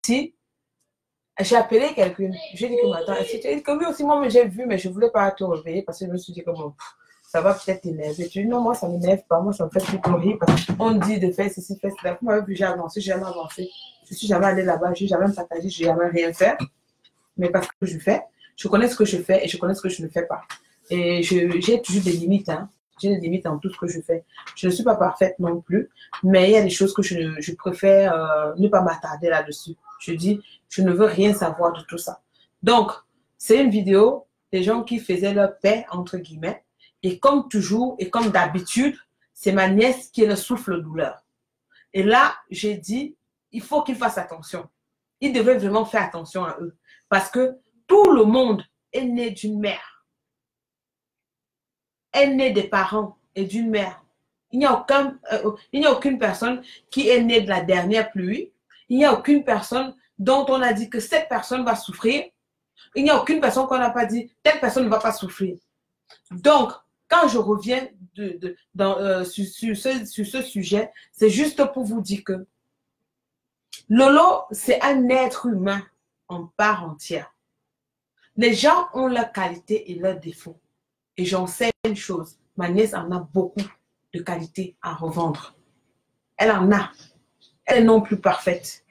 sorti, j'ai appelé quelqu'un. J'ai dit que attends, est-ce que oui aussi, moi j'ai vu, mais je ne voulais pas te réveiller parce que je me suis dit que bon, ça va peut-être t'énerver. Tu dis non, moi ça ne m'énerve pas, moi ça me fait plutôt rire parce qu'on dit de faire ceci, faire cela. Moi, j'ai avancé, j'ai jamais avancé. Je suis jamais allée là-bas, j'ai jamais partagé, j'ai jamais rien fait. Mais parce que je fais, je connais ce que je fais et je connais ce que je ne fais pas. Et j'ai toujours des limites, hein. J'ai des limites dans tout ce que je fais. Je ne suis pas parfaite non plus, mais il y a des choses que je préfère ne pas m'attarder là-dessus. Je dis, je ne veux rien savoir de tout ça. Donc, c'est une vidéo des gens qui faisaient leur paix, entre guillemets. Et comme toujours, et comme d'habitude, c'est ma nièce qui est le souffle-douleur. Et là, j'ai dit, il faut qu'ils fassent attention. Ils devraient vraiment faire attention à eux. Parce que tout le monde est né d'une mère. Est né des parents et d'une mère. Il n'y a aucune personne qui est née de la dernière pluie. Il n'y a aucune personne dont on a dit que cette personne va souffrir. Il n'y a aucune personne qu'on n'a pas dit, telle personne ne va pas souffrir. Donc, quand je reviens sur ce sujet, c'est juste pour vous dire que Lolo, c'est un être humain en part entière. Les gens ont leurs qualités et leurs défauts. Et j'en sais une chose, ma nièce en a beaucoup de qualités à revendre. Elle en a. Elle est non plus parfaite.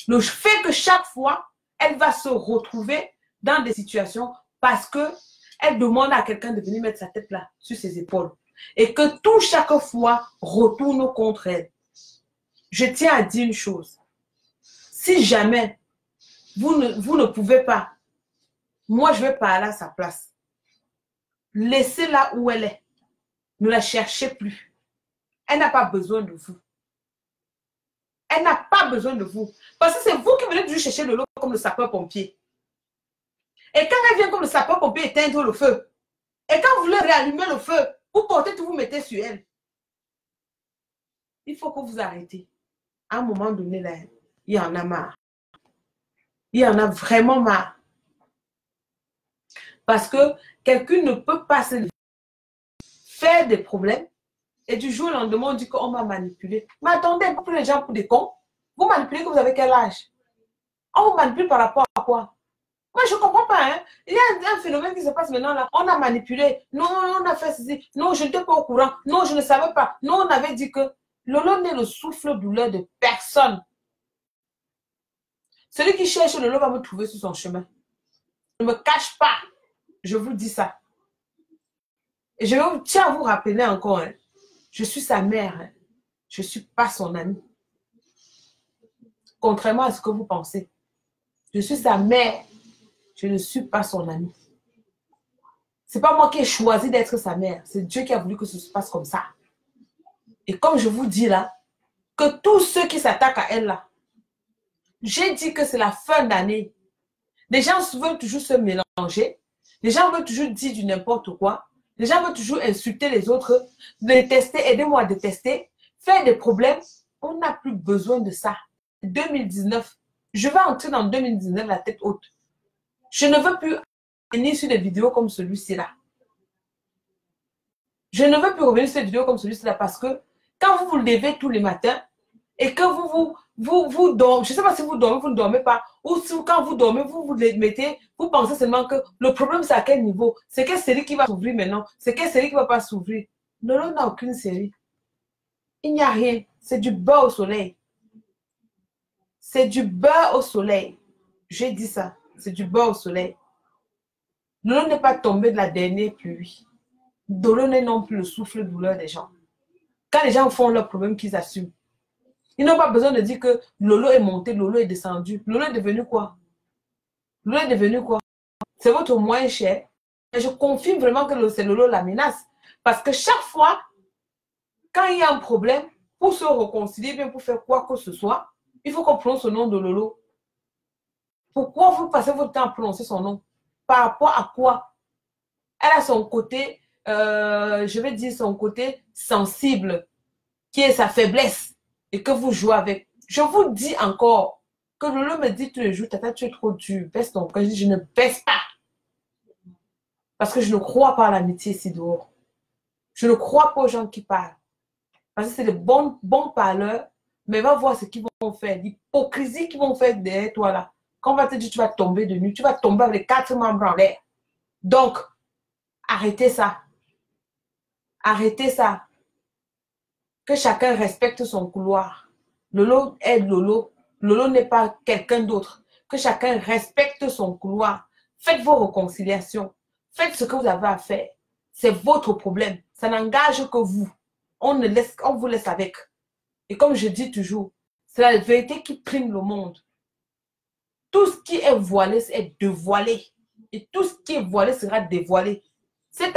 Le fait que chaque fois, elle va se retrouver dans des situations parce qu'elle demande à quelqu'un de venir mettre sa tête là, sur ses épaules. Et que tout chaque fois retourne contre elle. Je tiens à dire une chose. Si jamais vous ne pouvez pas, moi je vais parler à sa place. Laissez-la où elle est. Ne la cherchez plus. Elle n'a pas besoin de vous. Elle n'a pas besoin de vous. Parce que c'est vous qui venez toujours chercher le lot comme le sapeur-pompier. Et quand elle vient comme le sapeur-pompier éteindre le feu, et quand vous voulez réallumer le feu, vous portez tout, vous mettez sur elle. Il faut que vous arrêtez. À un moment donné, là, il y en a marre. Il y en a vraiment marre. Parce que quelqu'un ne peut pas se faire des problèmes et du jour au lendemain, on dit qu'on m'a manipulé. Mais attendez, vous prenez les gens pour des cons. Vous manipulez que vous avez quel âge? On vous manipule par rapport à quoi? Moi, je ne comprends pas. Hein? Il y a un phénomène qui se passe maintenant là. On a manipulé. Non, on a fait ceci. Non, je n'étais pas au courant. Non, je ne savais pas. Non, on avait dit que Lolo n'est le souffle-douleur de personne. Celui qui cherche Lolo va me trouver sur son chemin. Ne me cache pas. Je vous dis ça. Et je tiens à vous rappeler encore. Hein, je suis sa mère. Hein. Je ne suis pas son amie. Contrairement à ce que vous pensez. Je suis sa mère. Je ne suis pas son amie. Ce n'est pas moi qui ai choisi d'être sa mère. C'est Dieu qui a voulu que ce se passe comme ça. Et comme je vous dis là, que tous ceux qui s'attaquent à elle là, j'ai dit que c'est la fin d'année. Les gens veulent toujours se mélanger. Les gens veulent toujours dire du n'importe quoi. Les gens veulent toujours insulter les autres, détester, aidez-moi à détester, faire des problèmes. On n'a plus besoin de ça. 2019, je vais entrer dans 2019 la tête haute. Je ne veux plus revenir sur des vidéos comme celui-ci là. Je ne veux plus revenir sur des vidéos comme celui-ci là parce que quand vous vous levez tous les matins et que vous dormez, je ne sais pas si vous dormez, vous ne dormez pas, ou si quand vous dormez, vous vous les mettez, vous pensez seulement que le problème c'est à quel niveau, c'est quelle série qui va s'ouvrir maintenant, c'est quelle série qui ne va pas s'ouvrir. Lolo n'a aucune série. Il n'y a rien. C'est du beurre au soleil. C'est du beurre au soleil. J'ai dit ça. C'est du beurre au soleil. Lolo n'est pas tombé de la dernière pluie. Lolo n'est non plus le souffle-douleur des gens. Quand les gens font leurs problèmes, qu'ils assument. Ils n'ont pas besoin de dire que Lolo est monté, Lolo est descendu. Lolo est devenu quoi? Lolo est devenu quoi? C'est votre moins cher. Et je confirme vraiment que c'est Lolo la menace. Parce que chaque fois, quand il y a un problème, pour se réconcilier, bien pour faire quoi que ce soit, il faut qu'on prononce le nom de Lolo. Pourquoi vous passez votre temps à prononcer son nom? Par rapport à quoi? Elle a son côté, je vais dire son côté sensible, qui est sa faiblesse. Et que vous jouez avec. Je vous dis encore que Lolo me dit tous les jours, Tata, tu es trop dur, baisse ton cœur. Je dis, je ne baisse pas. Parce que je ne crois pas à l'amitié ici dehors. Je ne crois pas aux gens qui parlent. Parce que c'est des bons parleurs, Mais va voir ce qu'ils vont faire. L'hypocrisie qu'ils vont faire derrière toi là. Quand on va te dire tu vas tomber de nuit, tu vas tomber avec les 4 membres en l'air. Donc, arrêtez ça. Arrêtez ça. Que chacun respecte son couloir. Lolo est Lolo. Lolo n'est pas quelqu'un d'autre. Que chacun respecte son couloir. Faites vos réconciliations. Faites ce que vous avez à faire. C'est votre problème. Ça n'engage que vous. On vous laisse avec. Et comme je dis toujours, c'est la vérité qui prime le monde. Tout ce qui est voilé est dévoilé. Et tout ce qui est voilé sera dévoilé. Cette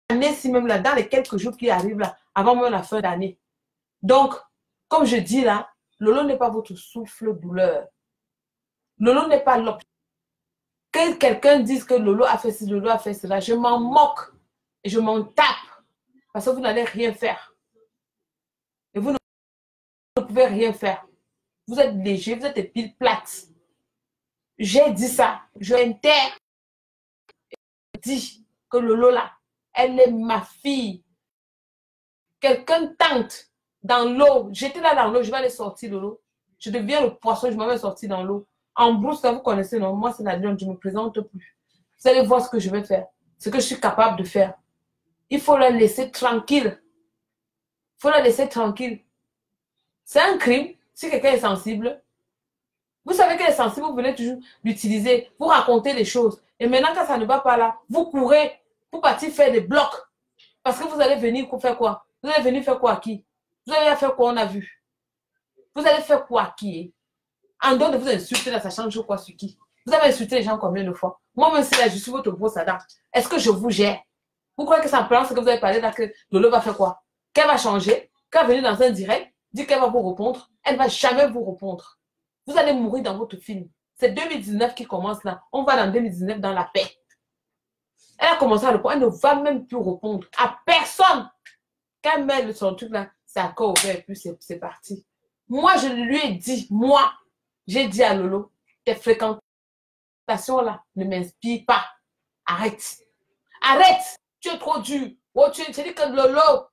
année-ci même là, dans les quelques jours qui arrivent là, avant même la fin d'année. Donc, comme je dis là, Lolo n'est pas votre souffle-douleur. Lolo n'est pas l'option. Que quelqu'un dise que Lolo a fait ci, Lolo a fait cela, je m'en moque et je m'en tape parce que vous n'allez rien faire. Et vous ne pouvez rien faire. Vous êtes léger, vous êtes des piles plates. J'ai dit ça. Je dis que Lolo là, elle est ma fille. Quelqu'un tente dans l'eau. J'étais là dans l'eau, je vais aller sortir de l'eau. Je deviens le poisson, je m'en vais sortir dans l'eau. En brousse, là, vous connaissez, non? Moi, c'est la lionne, je ne me présente plus. Vous allez voir ce que je vais faire. Ce que je suis capable de faire. Il faut la laisser tranquille. Il faut la laisser tranquille. C'est un crime si quelqu'un est sensible. Vous savez qu'elle est sensible, vous venez toujours l'utiliser. Vous racontez des choses. Et maintenant, quand ça ne va pas là, vous courez pour partir faire des blocs. Parce que vous allez venir pour faire quoi? Vous allez venir faire quoi à qui? Vous allez faire quoi, on a vu? Vous allez faire quoi à qui? En dehors de vous insulter là, ça change quoi sur qui? Vous avez insulté les gens combien de fois? Moi, même si là, je suis votre brosse à dents, est-ce que je vous gère? Vous croyez que ça me prend ce que vous avez parlé là, que Lolo va faire quoi? Qu'elle va changer? Qu'elle va venir dans un direct, dire qu'elle va vous répondre? Elle ne va jamais vous répondre. Vous allez mourir dans votre film. C'est 2019 qui commence là. On va dans 2019 dans la paix. Elle a commencé à répondre. Elle ne va même plus répondre à personne. Quand elle met son truc là, c'est encore ouvert et puis c'est parti. Moi, je lui ai dit, j'ai dit à Lolo, tes fréquentations là ne m'inspirent pas. Arrête. Arrête. Tu es trop dur. Oh, tu dis que Lolo,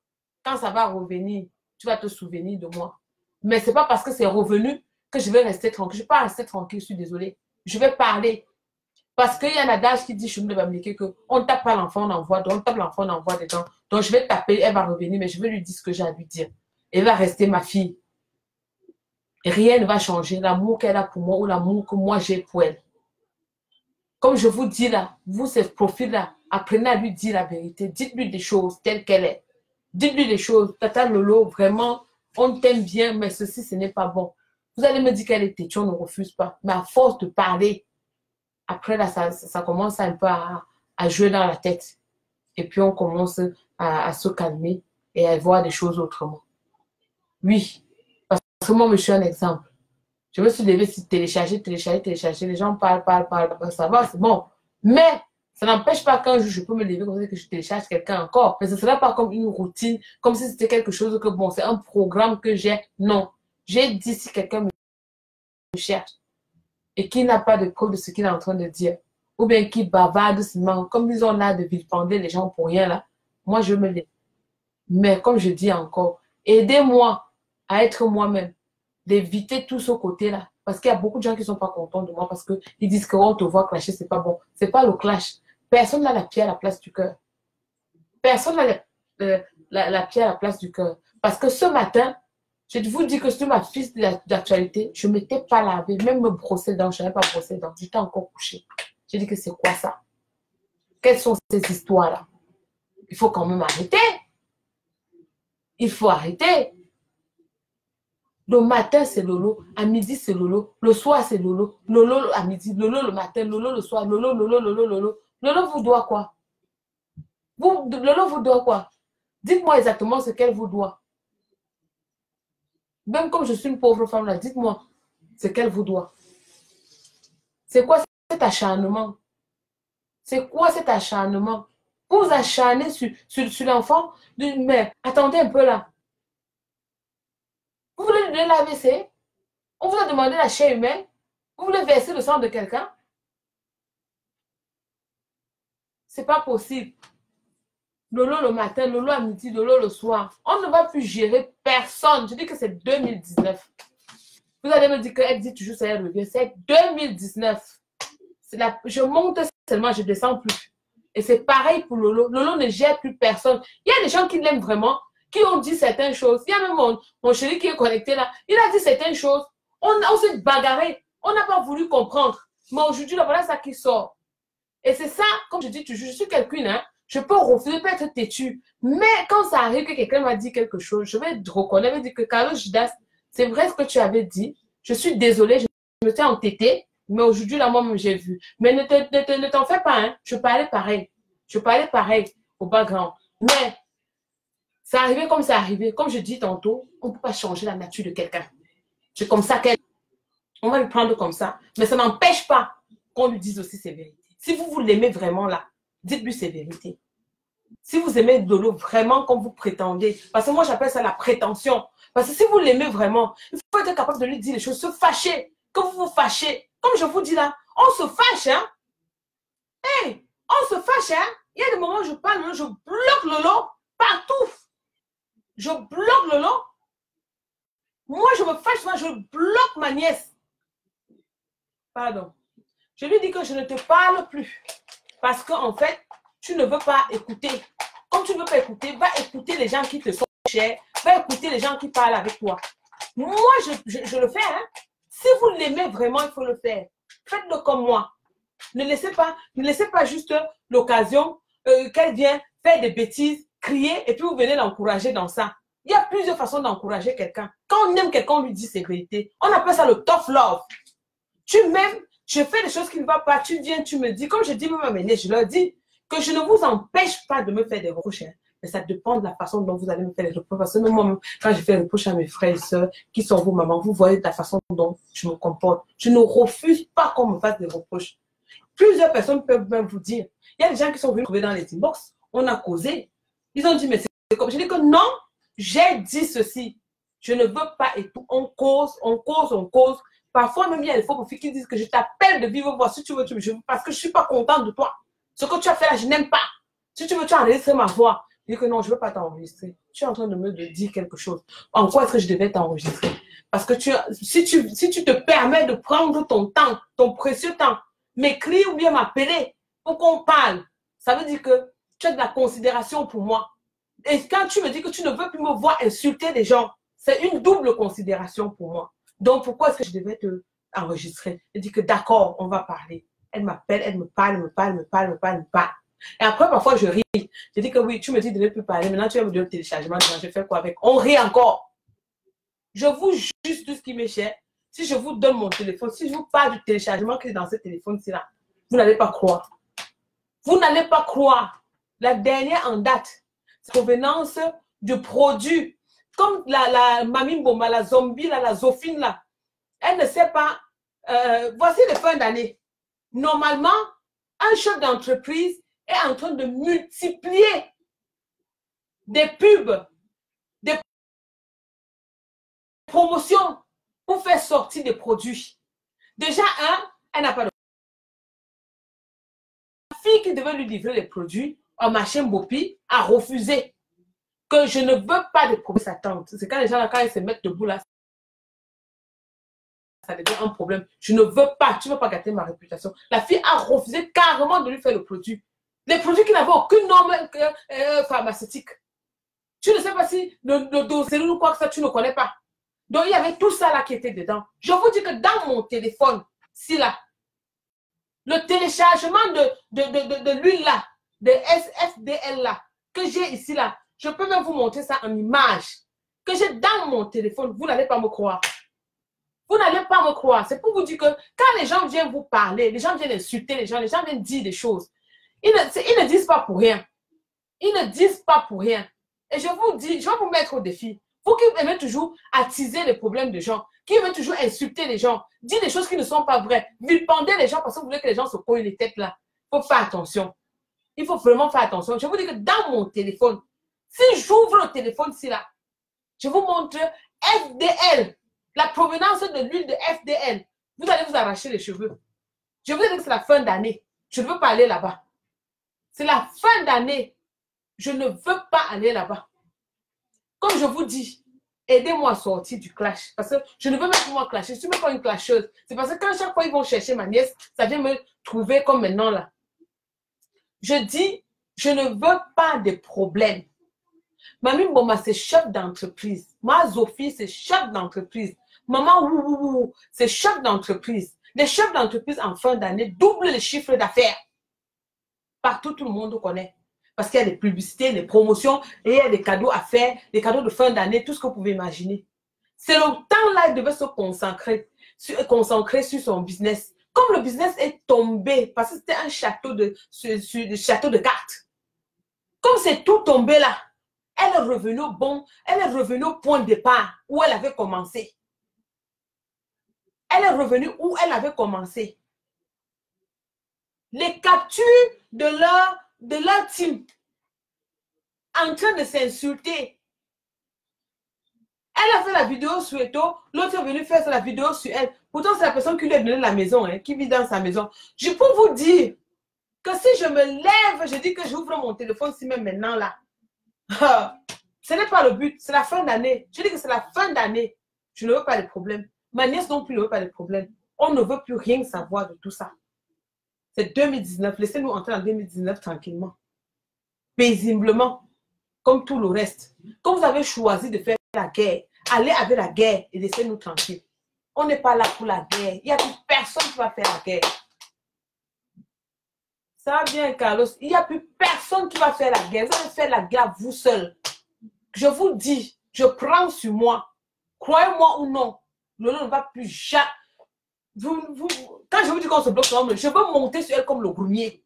quand ça va revenir, tu vas te souvenir de moi. Mais ce n'est pas parce que c'est revenu que je vais rester tranquille. Je ne vais pas rester tranquille, je suis désolée. Je vais parler. Parce qu'il y a un adage qui dit, je me vais qu'on ne tape pas l'enfant, on envoie dedans. On tape l'enfant, on envoie dedans. Donc je vais taper, elle va revenir, mais je vais lui dire ce que j'ai à lui dire. Elle va rester ma fille. Et rien ne va changer. L'amour qu'elle a pour moi ou l'amour que moi j'ai pour elle. Comme je vous dis là, vous, ce profil-là, apprenez à lui dire la vérité. Dites-lui des choses telles qu'elle est. Dites-lui des choses. Tata Lolo, vraiment, on t'aime bien, mais ceci, ce n'est pas bon. Vous allez me dire qu'elle est têtue, on ne refuse pas. Mais à force de parler, après là, ça commence un peu à jouer dans la tête. Et puis on commence à se calmer et à voir des choses autrement. Oui, parce que moi, je suis un exemple. Je me suis levée, télécharger. Les gens parlent, ça va, c'est bon. Mais ça n'empêche pas qu'un jour, je peux me lever comme ça que je télécharge quelqu'un encore. Mais ce ne sera pas comme une routine, comme si c'était quelque chose que, bon, c'est un programme que j'ai. Non. J'ai dit si quelqu'un me cherche et qui n'a pas de preuve de ce qu'il est en train de dire, ou bien qui bavarde seulement, comme ils ont l'air de vilipender les gens pour rien là, moi je me lève. Mais comme je dis encore, aidez-moi à être moi-même, d'éviter tout ce côté-là. Parce qu'il y a beaucoup de gens qui ne sont pas contents de moi parce qu'ils disent qu'on te voit clasher, c'est pas bon. C'est pas le clash. Personne n'a la pierre à la place du cœur. Personne n'a la pierre à la place du cœur. Parce que ce matin, je vous dis que sur ma fiche d'actualité, je ne m'étais pas lavé, même me brosser les dents, je n'avais pas brossé les dents, j'étais encore couchée. J'ai dit que c'est quoi ça? Quelles sont ces histoires-là? Il faut quand même arrêter. Il faut arrêter. Le matin, c'est Lolo. À midi, c'est Lolo. Le soir, c'est Lolo. Lolo à midi, Lolo le matin, Lolo le soir, Lolo. Lolo vous doit quoi? Lolo vous doit quoi? Dites-moi exactement ce qu'elle vous doit. Même comme je suis une pauvre femme là, dites-moi ce qu'elle vous doit. C'est quoi cet acharnement? C'est quoi cet acharnement? Vous vous acharnez sur l'enfant d'une mère. Attendez un peu là. Vous voulez lui donner l'AVC? On vous a demandé la chair humaine? Vous voulez verser le sang de quelqu'un? C'est pas possible. Lolo le matin, Lolo à midi, Lolo le soir. On ne va plus gérer personne. Je dis que c'est 2019. Vous allez me dire qu'elle dit toujours ça, elle revient. C'est 2019. Je monte seulement, je descends plus. Et c'est pareil pour Lolo. Lolo ne gère plus personne. Il y a des gens qui l'aiment vraiment, qui ont dit certaines choses. Il y a même mon chéri qui est connecté là. Il a dit certaines choses. On s'est bagarré. On n'a pas voulu comprendre. Mais aujourd'hui, là, voilà ça qui sort. Et c'est ça, comme je dis toujours, je suis quelqu'un, hein, je peux refuser, je peux être têtu. Mais quand ça arrive que quelqu'un m'a dit quelque chose, je vais reconnaître, je vais dire que Carlos Judas, c'est vrai ce que tu avais dit. Je suis désolée, je me suis entêtée. Mais aujourd'hui, là, moi-même, j'ai vu. Mais ne t'en fais pas, hein. Je parlais pareil. Je parlais pareil au background. Mais c'est arrivé comme c'est arrivé. Comme je dis tantôt, on ne peut pas changer la nature de quelqu'un. C'est comme ça qu'elle... On va le prendre comme ça. Mais ça n'empêche pas qu'on lui dise aussi ses vérités. Si vous l'aimez vraiment là, dites-lui ses vérités. Si vous aimez Lolo vraiment comme vous prétendez, parce que moi j'appelle ça la prétention. Parce que si vous l'aimez vraiment, il faut être capable de lui dire les choses, se fâcher, que vous vous fâchez. Comme je vous dis là, on se fâche, hein. Hey, on se fâche, hein. Il y a des moments où je parle, je bloque Lolo partout. Je bloque Lolo. Moi, je me fâche, moi, je bloque ma nièce. Pardon. Je lui dis que je ne te parle plus. Parce qu'en fait, tu ne veux pas écouter. Comme tu ne veux pas écouter, va écouter les gens qui te sont chers. Va écouter les gens qui parlent avec toi. Moi, je le fais, hein. Si vous l'aimez vraiment, il faut le faire. Faites-le comme moi. Ne laissez pas juste l'occasion qu'elle vienne faire des bêtises, crier, et puis vous venez l'encourager dans ça. Il y a plusieurs façons d'encourager quelqu'un. Quand on aime quelqu'un, on lui dit ses vérités. On appelle ça le tough love. Tu m'aimes, je fais des choses qui ne vont pas, tu viens, tu me dis, comme je dis même à mes nièces, je leur dis que je ne vous empêche pas de me faire des reproches. Mais ça dépend de la façon dont vous allez me faire des reproches. Parce que même moi, quand je fais des reproches à mes frères et sœurs, qui sont vos mamans, vous voyez la façon dont je me comporte. Je ne refuse pas qu'on me fasse des reproches. Plusieurs personnes peuvent même vous dire. Il y a des gens qui sont venus trouver dans les inbox. On a causé. Ils ont dit, mais c'est comme. Je dis que non, j'ai dit ceci. Je ne veux pas et tout. On cause, on cause, on cause. Parfois, même il y a des faux profils qui disent que je t'appelle de vivre voix. Si tu veux, parce que je ne suis pas contente de toi. Ce que tu as fait là, je n'aime pas. Si tu veux, tu as enregistré ma voix. Je dis que non, je ne veux pas t'enregistrer. Tu es en train de me dire quelque chose. En quoi est-ce que je devais t'enregistrer? Parce que si tu te permets de prendre ton temps, ton précieux temps, m'écrire ou bien m'appeler pour qu'on parle, ça veut dire que tu as de la considération pour moi. Et quand tu me dis que tu ne veux plus me voir insulter les gens, c'est une double considération pour moi. Donc, pourquoi est-ce que je devais te enregistrer? Je dis que d'accord, on va parler. Elle m'appelle, elle me parle. Et après, parfois, je ris. Je dis que oui, tu me dis de ne plus parler. Maintenant, tu vas me donner le téléchargement. Je fais quoi avec? On rit encore. Je vous juste tout ce qui m'est cher. Si je vous donne mon téléphone, si je vous parle du téléchargement qui est dans ce téléphone-ci là, vous n'allez pas croire. Vous n'allez pas croire. La dernière en date, c'est provenance du produit. Comme la Mamie Mboma, la zombie, la Zofine, là. Elle ne sait pas. Voici les fins d'année. Normalement, un chef d'entreprise est en train de multiplier des pubs, des promotions pour faire sortir des produits. Déjà, elle n'a pas de... La fille qui devait lui livrer les produits, en machin Bopi, a refusé. Que je ne veux pas de produits s'attendre. C'est quand les gens, quand ils se mettent debout là, ça devient un problème. Je ne veux pas, tu ne veux pas gâter ma réputation. La fille a refusé carrément de lui faire le produit. Les produits qui n'avaient aucune norme pharmaceutique. Tu ne sais pas si le dossier ou quoi que ça, tu ne connais pas. Donc, il y avait tout ça là qui était dedans. Je vous dis que dans mon téléphone, si là, le téléchargement de l'huile là, de SFDL là, que j'ai ici là, je peux même vous montrer ça en image, que j'ai dans mon téléphone, vous n'allez pas me croire. Vous n'allez pas me croire. C'est pour vous dire que quand les gens viennent vous parler, les gens viennent insulter les gens viennent dire des choses, ils ne disent pas pour rien. Ils ne disent pas pour rien. Et je vous dis, je vais vous mettre au défi. Vous qui aimez toujours attiser les problèmes des gens, qui aimez toujours insulter les gens, dire des choses qui ne sont pas vraies, vilipender les gens parce que vous voulez que les gens se cognent les têtes là. Il faut faire attention. Il faut vraiment faire attention. Je vous dis que dans mon téléphone, si j'ouvre le téléphone ici là, je vous montre FDL, la provenance de l'huile de FDL. Vous allez vous arracher les cheveux. Je vous dis que c'est la fin d'année. Je ne veux pas aller là-bas. C'est la fin d'année. je ne veux pas aller là-bas. Comme je vous dis, aidez-moi à sortir du clash. Parce que je ne veux même pas moi clasher. Je ne suis même pas une clasheuse. C'est parce que quand chaque fois ils vont chercher ma nièce, ça vient me trouver comme maintenant là. Je dis, je ne veux pas de problème. Mamie Boma, c'est chef d'entreprise. Ma Sophie, c'est chef d'entreprise. Maman Wouhou, c'est chef d'entreprise. Les chefs d'entreprise en fin d'année doublent les chiffres d'affaires. Partout, tout le monde connaît. Parce qu'il y a des publicités, des promotions, et il y a des cadeaux à faire, des cadeaux de fin d'année, tout ce que vous pouvez imaginer. C'est le temps-là, il devait se concentrer sur son business. Comme le business est tombé, parce que c'était un château de cartes. Comme c'est tout tombé là, elle est revenue au bon, elle est revenue au point de départ où elle avait commencé. Elle est revenue où elle avait commencé. Les captures de leur team en train de s'insulter. Elle a fait la vidéo sur Eto, l'autre est venu faire la vidéo sur elle. Pourtant, c'est la personne qui lui a donné la maison, hein, qui vit dans sa maison. Je peux vous dire que si je me lève, je dis que j'ouvre mon téléphone, si même maintenant là. Ce n'est pas le but, c'est la fin d'année. Je dis que c'est la fin d'année. Je ne veux pas de problème. Ma nièce non plus ne veut pas de problème. On ne veut plus rien savoir de tout ça. C'est 2019. Laissez-nous entrer en 2019 tranquillement. Paisiblement. Comme tout le reste. Quand vous avez choisi de faire la guerre, allez avec la guerre et laissez-nous tranquilles. On n'est pas là pour la guerre. Il n'y a plus personne qui va faire la guerre. Ça va bien, Carlos. Il n'y a plus personne qui va faire la guerre. Vous allez faire la guerre vous seul. Je vous dis, je prends sur moi. Croyez-moi ou non, Lolo ne va plus jamais. Quand je vous dis qu'on se bloque sur l'homme, je veux monter sur elle comme le grenier.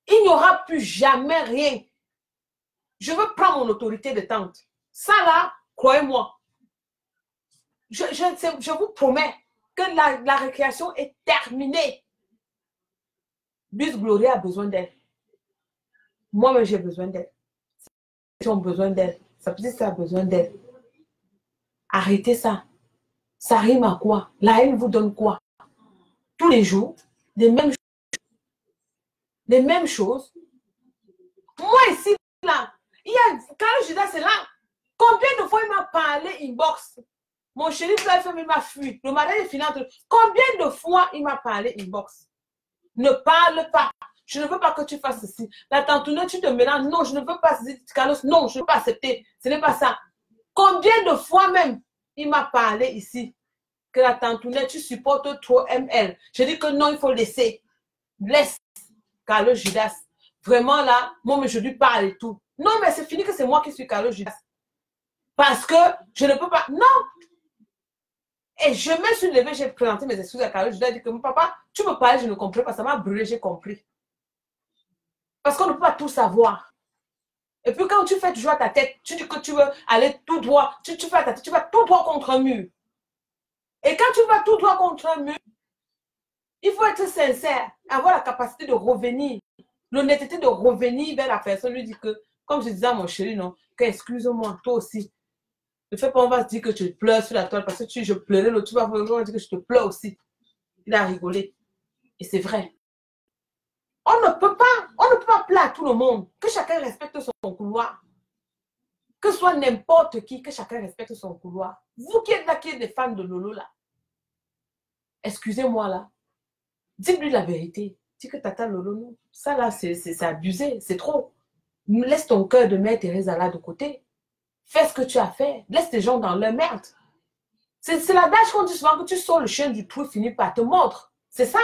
Il n'y aura plus jamais rien. Je veux prendre mon autorité de tante. Ça là, croyez-moi. Je vous promets que la récréation est terminée. Bus Gloria a besoin d'elle. Moi-même, j'ai besoin d'elle. Ils ont besoin d'elle. Sa petite a besoin d'elle. Arrêtez ça. Ça rime à quoi? La haine vous donne quoi? Tous les jours, les mêmes choses. Les mêmes choses. Moi ici, là, il y a Carlos Judas, c'est là. Combien de fois il m'a parlé inbox? Mon chéri, il m'a fui. Le mariage est fini entre. Combien de fois il m'a parlé inbox? Ne parle pas. Je ne veux pas que tu fasses ceci. La tantounette, tu te mélanges. Non, je ne veux pas. Carlos, non, je ne veux pas accepter. Ce n'est pas ça. Combien de fois même il m'a parlé ici que la tantounette, tu supportes trop ML. Je dis que non, il faut laisser. Laisse Carlos Judas. Vraiment là, moi, mais je lui parle et tout. Non, mais c'est fini que c'est moi qui suis Carlos Judas. Parce que je ne peux pas. Non. Et je me suis levée, j'ai présenté mes excuses à Carlos. Je lui ai dit que mon papa, tu me parles, je ne comprends pas. Ça m'a brûlé, j'ai compris. Parce qu'on ne peut pas tout savoir. Et puis quand tu fais toujours à ta tête, tu dis que tu veux aller tout droit. Tu fais à ta tête, tu vas tout droit contre un mur. Et quand tu vas tout droit contre un mur, il faut être sincère, avoir la capacité de revenir, l'honnêteté de revenir vers la personne, lui dire que, comme je disais à mon chéri, non, que excuse-moi, toi aussi. Ne fais pas, on va se dire que tu pleures sur la toile parce que je pleurais, l'autre, tu vas dire que je te pleure aussi. Il a rigolé. Et c'est vrai. On ne peut pas plaire à tout le monde. Que chacun respecte son couloir. Que ce soit n'importe qui, que chacun respecte son couloir. Vous qui êtes là, qui êtes des fans de Lolo là, excusez-moi là, dites-lui la vérité. Dis que Tata Lolo, non. Ça là, c'est abusé, c'est trop. Laisse ton cœur de Mère Teresa là de côté. Fais ce que tu as fait. Laisse les gens dans leur merde. C'est l'adage qu'on dit souvent que tu sors le chien du trou, finit par te mordre. C'est ça.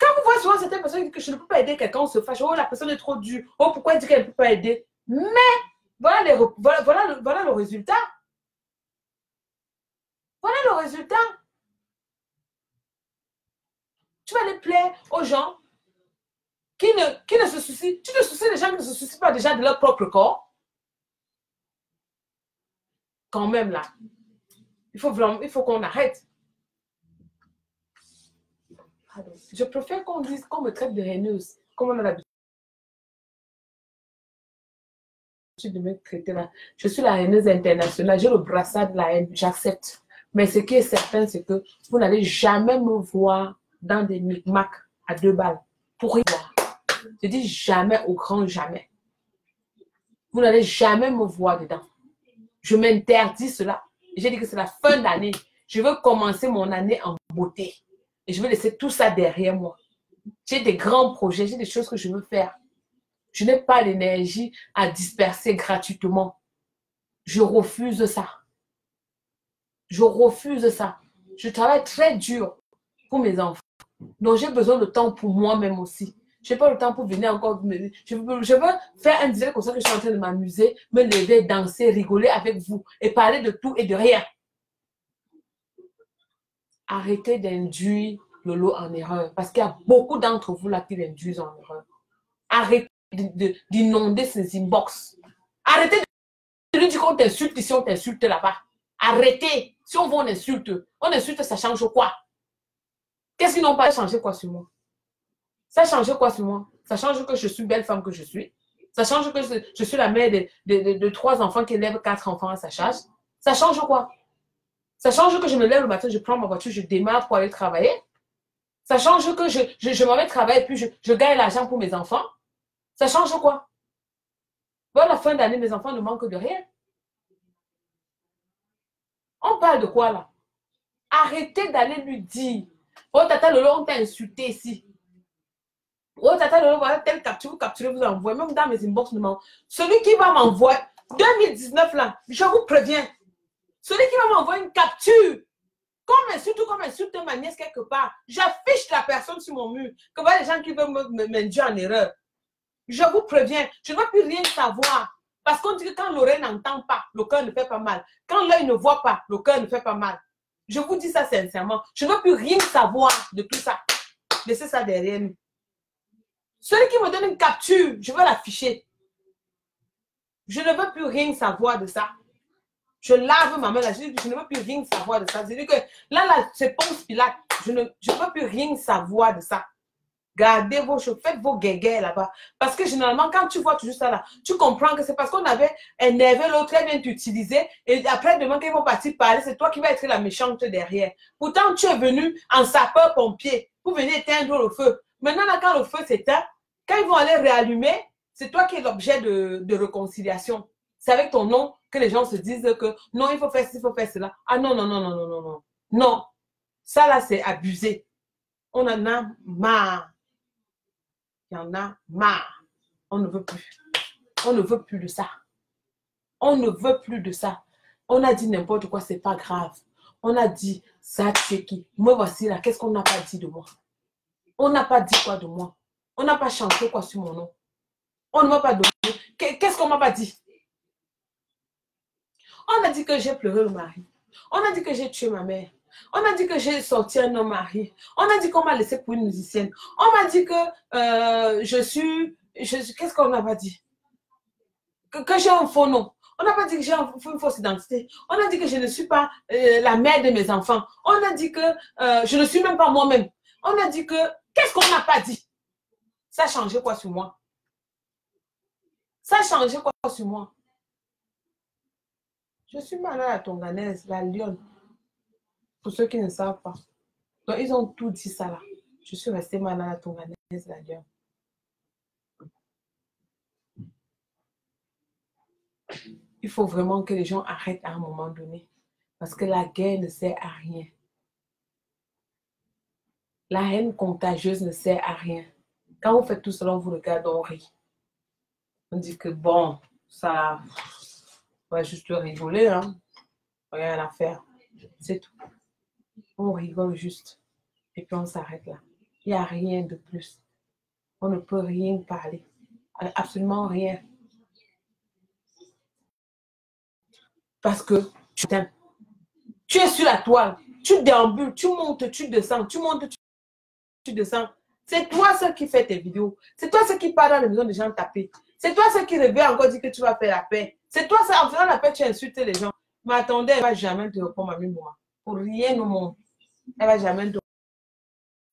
Quand vous voyez souvent certaines personnes qui disent que je ne peux pas aider quelqu'un, on se fâche. Oh, la personne est trop dure. Oh, pourquoi elle dit qu'elle ne peut pas aider? Mais voilà le résultat. Voilà le résultat. Tu vas aller plaire aux gens qui ne se soucient. Tu te soucies des gens qui ne se soucient pas déjà de leur propre corps. Quand même là, il faut qu'on arrête. Je préfère qu'on dise qu'on me traite de haineuse, comme on a l'habitude de me traiter là. Je suis la haineuse internationale, j'ai le brassard de la haine, j'accepte. Mais ce qui est certain, c'est que vous n'allez jamais me voir dans des micmacs à 2 balles. Pour rien. Je dis jamais au grand jamais. Vous n'allez jamais me voir dedans. Je m'interdis cela. J'ai dit que c'est la fin d'année. Je veux commencer mon année en beauté. Et je veux laisser tout ça derrière moi. J'ai des grands projets, j'ai des choses que je veux faire. Je n'ai pas l'énergie à disperser gratuitement. Je refuse ça. Je refuse ça. Je travaille très dur pour mes enfants. Donc, j'ai besoin de temps pour moi-même aussi. Je n'ai pas le temps pour venir encore. Je veux faire un dîner comme ça que je suis en train de m'amuser, me lever, danser, rigoler avec vous et parler de tout et de rien. Arrêtez d'induire Lolo en erreur parce qu'il y a beaucoup d'entre vous là qui l'induisent en erreur. Arrêtez d'inonder ses inbox. Arrêtez de lui dire qu'on t'insulte ici, on t'insulte là-bas. Arrêtez. Si on va, on insulte, ça change quoi? Qu'est-ce qu'ils n'ont pas changé quoi sur moi? Ça change quoi sur moi? Ça change que je suis belle femme que je suis. Ça change que je suis la mère de 3 enfants qui élèvent 4 enfants à sa charge. Ça change quoi? Ça change que je me lève le matin, je prends ma voiture, je démarre pour aller travailler. Ça change que je m'en vais travailler et puis je gagne l'argent pour mes enfants. Ça change quoi? Bon, à la fin d'année, mes enfants ne manquent de rien. On parle de quoi là? Arrêtez d'aller lui dire. Oh, tata Lolo, on t'a insulté ici. Oh, tata Lolo, voilà telle capture, vous capturez, vous envoyez. Même dans mes inbox, celui qui va m'envoyer, 2019 là, je vous préviens, celui qui va m'envoyer une capture, comme insulte ma nièce quelque part, j'affiche la personne sur mon mur, que voilà les gens qui veulent m'induire en erreur. Je vous préviens, je ne veux plus rien savoir. Parce qu'on dit que quand l'oreille n'entend pas, le cœur ne fait pas mal. Quand l'œil ne voit pas, le cœur ne fait pas mal. Je vous dis ça sincèrement. Je ne veux plus rien savoir de tout ça. Laissez ça derrière nous. Celui qui me donne une capture, je veux l'afficher. Je ne veux plus rien savoir de ça. Je lave ma main là. Je ne veux plus rien savoir de ça. Je dis que là, c'est Ponce Pilate. Je ne veux plus rien savoir de ça. Gardez vos choses, faites vos guéguerres là-bas. Parce que généralement, quand tu vois toujours ça là, tu comprends que c'est parce qu'on avait énervé l'autre, elle vient t'utiliser. Et après, demain, quand ils vont partir parler, c'est toi qui vas être la méchante derrière. Pourtant, tu es venu en sapeur-pompier pour venir éteindre le feu. Maintenant, là, quand le feu s'éteint, quand ils vont aller réallumer, c'est toi qui es l'objet de réconciliation. C'est avec ton nom que les gens se disent que non, il faut faire ci, il faut faire cela. Ah non, non, non, non, non, non, non. Non. Ça là, c'est abusé. On en a marre. Il y en a marre. On ne veut plus. On ne veut plus de ça. On ne veut plus de ça. On a dit n'importe quoi, c'est pas grave. On a dit, ça, tu es qui? Moi, voici là, qu'est-ce qu'on n'a pas dit de moi? On n'a pas dit quoi de moi? On n'a pas chanté quoi sur mon nom? On ne m'a pas donné. Qu'est-ce qu'on m'a pas dit? On a dit que j'ai pleuré le mari. On a dit que j'ai tué ma mère. On a dit que j'ai sorti un homme marié. On a dit qu'on m'a laissé pour une musicienne. On m'a dit que qu'est-ce qu'on n'a pas dit? Que j'ai un faux nom. On n'a pas dit que j'ai une fausse identité. On a dit que je ne suis pas la mère de mes enfants. On a dit que je ne suis même pas moi-même. On a dit que... Qu'est-ce qu'on n'a pas dit? Ça a changé quoi sur moi? Ça a changé quoi sur moi? Je suis malade à Tonganaise, la lionne. Pour ceux qui ne savent pas. Donc, ils ont tout dit ça là. Je suis restée malade à Tonganaise, la lionne. Il faut vraiment que les gens arrêtent à un moment donné. Parce que la guerre ne sert à rien. La haine contagieuse ne sert à rien. Quand vous faites tout cela, on vous regarde, on rit. On dit que bon, ça va juste rigoler, hein. Rien à faire. C'est tout. On rigole juste. Et puis on s'arrête là. Il n'y a rien de plus. On ne peut rien parler. Absolument rien. Parce que tu es sur la toile. Tu déambules, tu montes, tu descends. Tu montes, tu descends. C'est toi ce qui fait tes vidéos. C'est toi ce qui parle dans les maisons des gens tapés. C'est toi ce qui revient encore dire que tu vas faire la paix. C'est toi, en faisant la paix, tu insultes les gens. Mais attendez, elle ne va jamais te répondre à moi. Pour rien au monde. Elle ne va jamais te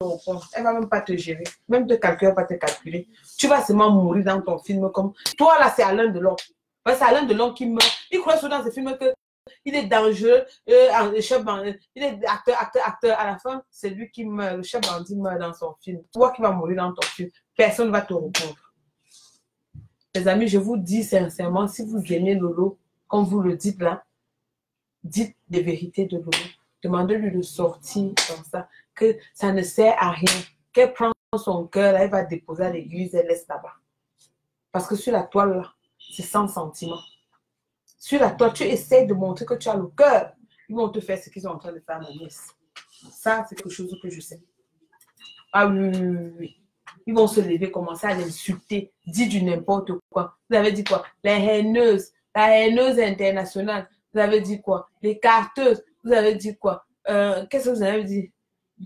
répondre. Elle ne va même pas te gérer. Même te calculer, elle va te calculer. Tu vas seulement mourir dans ton film comme... Toi, là, c'est Alain Delon. C'est Alain Delon qui meurt. Il croit souvent dans ce film que il est dangereux, il est acteur. À la fin, c'est lui qui meurt. Le chef bandit meurt dans son film. Toi qui vas mourir dans ton film. Personne ne va te répondre. Les amis, je vous dis sincèrement, si vous aimez Lolo, comme vous le dites là, dites les vérités de Lolo. Demandez-lui de sortir comme ça, que ça ne sert à rien. Qu'elle prend son cœur, là, elle va déposer à l'église, elle laisse là-bas. Parce que sur la toile, là, c'est sans sentiment. Sur la toile, tu essaies de montrer que tu as le cœur. Ils vont te faire ce qu'ils sont en train de faire à ma nièce. Ça, c'est quelque chose que je sais. Ah oui, oui, oui, oui. Ils vont se lever, commencer à l'insulter, dire du n'importe quoi. Vous avez dit quoi? Les haineuses, la haineuse internationale. Vous avez dit quoi? Les carteuses. Vous avez dit quoi? Qu'est-ce que vous avez dit?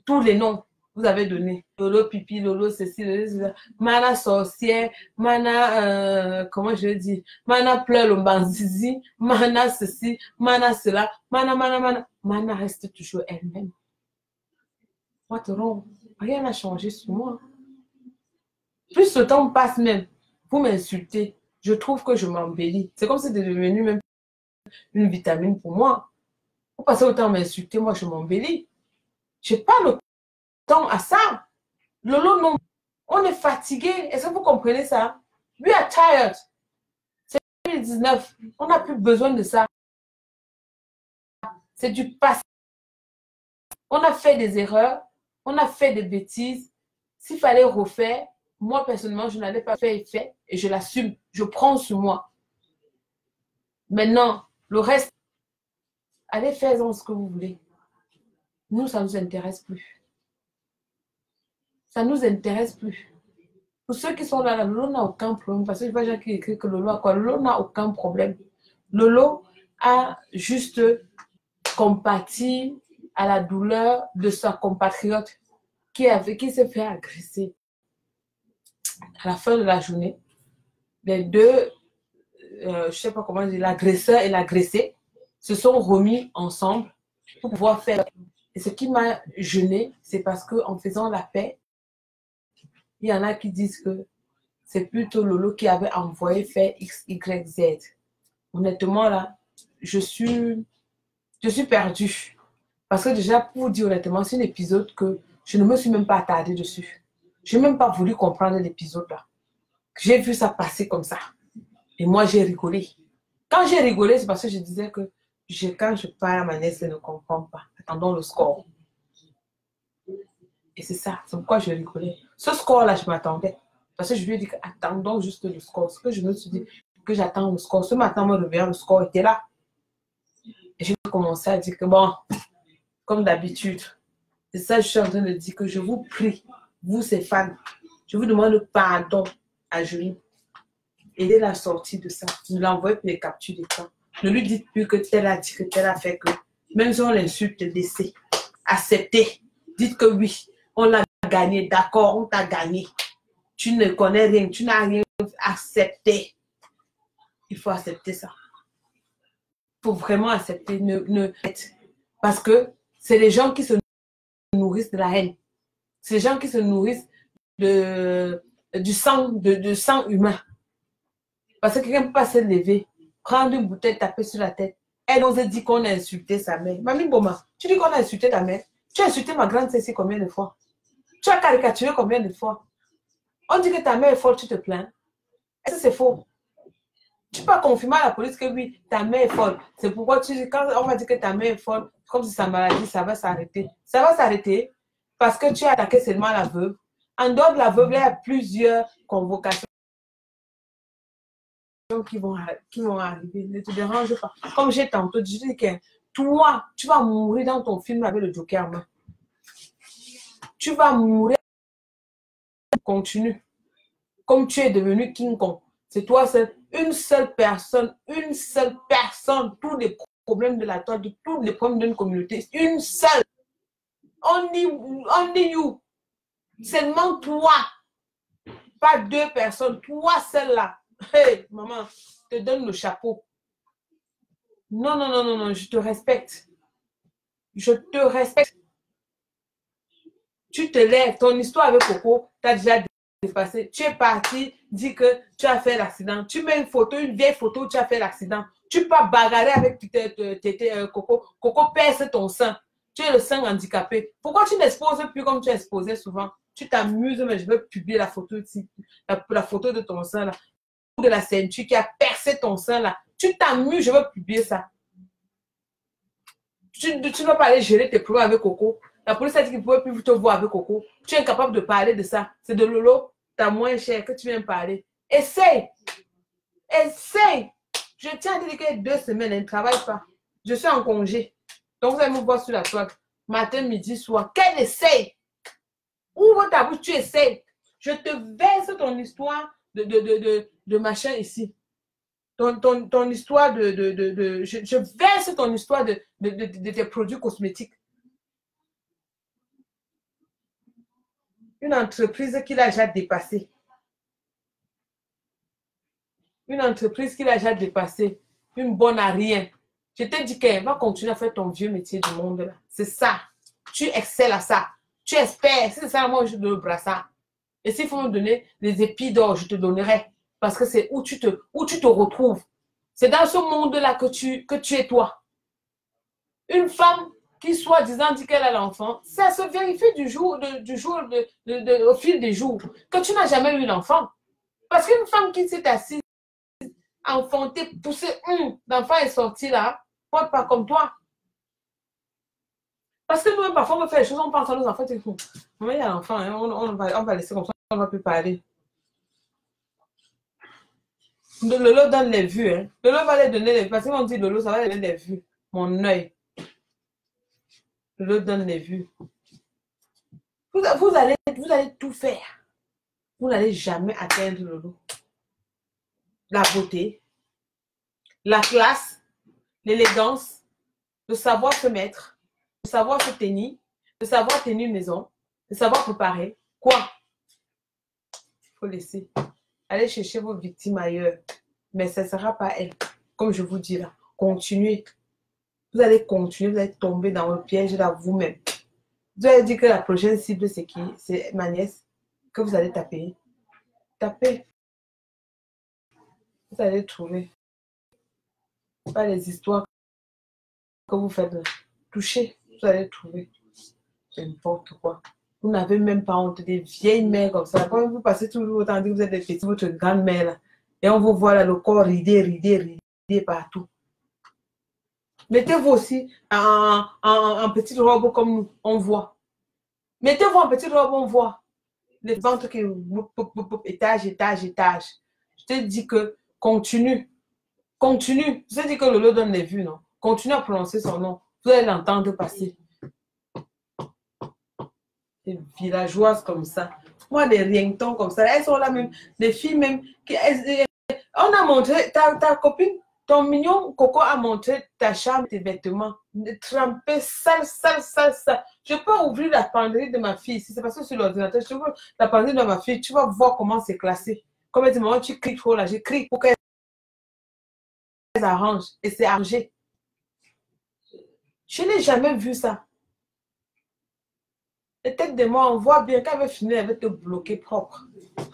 Tous les noms vous avez donné. Lolo pipi, Lolo ceci, Lolo ceci. Mana sorcière, Mana, comment je dis? Mana pleure le banzizi, Mana ceci, Mana cela, Mana. Mana reste toujours elle-même. What wrong? Rien n'a changé sur moi. Plus le temps passe même, vous m'insultez, je trouve que je m'embellis. C'est comme si c'était devenu même une vitamine pour moi. Vous passez autant à m'insulter, moi je m'embellis. Je n'ai pas le temps à ça. Lolo, non. On est fatigué. Est-ce que vous comprenez ça? We are tired. C'est 2019. On n'a plus besoin de ça. C'est du passé. On a fait des erreurs. On a fait des bêtises. S'il fallait refaire, moi, personnellement, je n'allais pas faire effet et je l'assume. Je prends sur moi. Maintenant, le reste, allez faire ce que vous voulez. Nous, ça ne nous intéresse plus. Ça ne nous intéresse plus. Pour ceux qui sont là, Lolo n'a aucun problème. Parce que je vois déjà qui écrit que Lolo a quoi. Lolo n'a aucun problème. Lolo a juste compati à la douleur de sa compatriote qui s'est fait agresser. À la fin de la journée, les deux, je ne sais pas comment dire, l'agresseur et l'agressé se sont remis ensemble pour pouvoir faire. Et ce qui m'a gêné, c'est parce qu'en faisant la paix, il y en a qui disent que c'est plutôt Lolo qui avait envoyé faire X, Y, Z. Honnêtement, là, je suis perdue. Parce que déjà, pour vous dire honnêtement, c'est un épisode que je ne me suis même pas attardée dessus. Je n'ai même pas voulu comprendre l'épisode là. J'ai vu ça passer comme ça. Et moi, j'ai rigolé. Quand j'ai rigolé, c'est parce que je disais que quand je parle à ma nièce, elle ne comprend pas. Attendons le score. Et c'est ça. C'est pourquoi je rigolais. Ce score-là, je m'attendais. Parce que je lui ai dit attendons juste le score. Ce que je me suis dit que j'attends le score. Ce matin, en me réveillant, le score était là. Et j'ai commencé à dire que bon, comme d'habitude, c'est ça que je suis en train de dire que je vous prie, vous, ces fans, je vous demande pardon à Julie. Aidez la sortie de ça. Ne l'envoyez plus les captures d'écran. Ne lui dites plus que tel a dit, que tel a fait que. Même si on l'insulte, laissez. Acceptez. Dites que oui, on a gagné. D'accord, on t'a gagné. Tu ne connais rien, tu n'as rien accepté. Il faut accepter ça. Il faut vraiment accepter. Parce que c'est les gens qui se nourrissent de la haine. C'est les gens qui se nourrissent du sang, de sang humain. Parce que quelqu'un ne peut pas se lever, prendre une bouteille, taper sur la tête. Elle nous a dit qu'on a insulté sa mère. Mamie Boma, tu dis qu'on a insulté ta mère. Tu as insulté ma grande Cécile combien de fois? Tu as caricaturé combien de fois? On dit que ta mère est folle, tu te plains. Est-ce que c'est faux? Tu peux confirmer à la police que oui, ta mère est folle. C'est pourquoi quand on va dire que ta mère est folle, comme si sa maladie, ça va s'arrêter. Ça va s'arrêter parce que tu as attaqué seulement la veuve. En dehors de la veuve, il y a plusieurs convocations qui vont arriver. Ne te dérange pas. Comme j'ai tantôt dit, je dis que toi, tu vas mourir dans ton film avec le Joker en main. Tu vas mourir. Continue. Comme tu es devenu King Kong. C'est toi seul. Une seule personne. Tous les problèmes de la toile, tous les problèmes d'une communauté. Une seule. Only you. Seulement toi. Pas deux personnes. Toi seul là. Hey, maman, je te donne le chapeau. Non, je te respecte. Je te respecte. Tu te lèves, ton histoire avec Coco, tu as déjà dépassé. Tu es parti, dis que tu as fait l'accident. Tu mets une vieille photo, tu as fait l'accident. Tu peux bagarrer avec Coco. Coco perce ton sein. Tu es le sein handicapé. Pourquoi tu n'exposes plus comme tu exposais souvent? Tu t'amuses, mais je veux publier la photo ici. La photo de ton sein là. de la ceinture qui a percé ton sein là. Tu t'amuses, je veux publier ça. Tu ne vas pas aller gérer tes problèmes avec Coco. La police a dit qu'il ne pouvait plus te voir avec Coco. Tu es incapable de parler de ça. C'est de Lolo, ta moins cher, que tu viens parler. Essaye. Essaye. Je tiens à dire que 2 semaines, elle ne travaille pas. Je suis en congé. Donc, vous allez me voir sur la toile. Matin, midi, soir. Qu'elle essaye. Ouvre ta bouche, tu essayes. Je te verse ton histoire de machin ici. Ton histoire je verse ton histoire de tes produits cosmétiques. Une entreprise qui l'a déjà dépassé. Une entreprise qui l'a déjà dépassé. Une bonne à rien. Je te dis qu'elle va continuer à faire ton vieux métier du monde là. C'est ça. Tu excelles à ça. Tu espères. Si c'est ça, moi, je te donne le brassard. Et s'il faut me donner les épis d'or, je te donnerai. Parce que c'est où tu te retrouves. C'est dans ce monde-là que tu es toi. Une femme qui soi-disant dit qu'elle a l'enfant, ça se vérifie au fil des jours. Que tu n'as jamais eu l'enfant. Parce qu'une femme qui s'est assise, enfantée, poussée, l'enfant est sorti là, pas comme toi. Parce que nous, parfois, on fait les choses, on pense à nos enfants, c'est fou. Mais il y a l'enfant, hein, on va laisser comme ça, on ne va plus parler. Lolo donne les vues. Hein. Lolo va les donner les vues. Parce qu'on dit Lolo, ça va donner les vues. Mon œil. Lolo donne les vues. Vous allez tout faire. Vous n'allez jamais atteindre Lolo. La beauté, la classe, l'élégance, le savoir se mettre, le savoir se tenir, le savoir tenir une maison, le savoir préparer. Quoi? Il faut laisser. Allez chercher vos victimes ailleurs. Mais ce ne sera pas elle. Comme je vous dis là, continuez. Vous allez continuer, vous allez tomber dans le piège là vous-même. Vous allez dire que la prochaine cible, c'est qui? C'est ma nièce que vous allez taper. Tapez. Vous allez trouver. Pas les histoires que vous faites. Toucher. Vous allez trouver. N'importe quoi. Vous n'avez même pas honte des vieilles mères comme ça. Quand vous passez toujours autant que vous êtes des petits, votre grande-mère là. Et on vous voit là, le corps ridé partout. Mettez-vous aussi en petite robe comme nous, on voit. Mettez-vous en petite robe, on voit. Les ventres qui... étage. Je te dis que continue. Continue. Je te dis que Lolo donne les vues, non? Continue à prononcer son nom. Vous allez l'entendre passer. Des villageoises comme ça. Moi, des rientons comme ça. Elles sont là même. Des filles même. On a montré, ta copine, ton mignon Coco a montré ta chambre, tes vêtements. Trempés, sale. Je peux ouvrir la penderie de ma fille. Si c'est parce que sur l'ordinateur, je ouvre la penderie de ma fille. Tu vas voir comment c'est classé. Comme elle dit, maman, tu cries trop là. Je crie pour qu'elle arrange. Et c'est arrangé. Je n'ai jamais vu ça. Peut-être de moi, on voit bien qu'elle veut finir, elle veut te bloquer propre.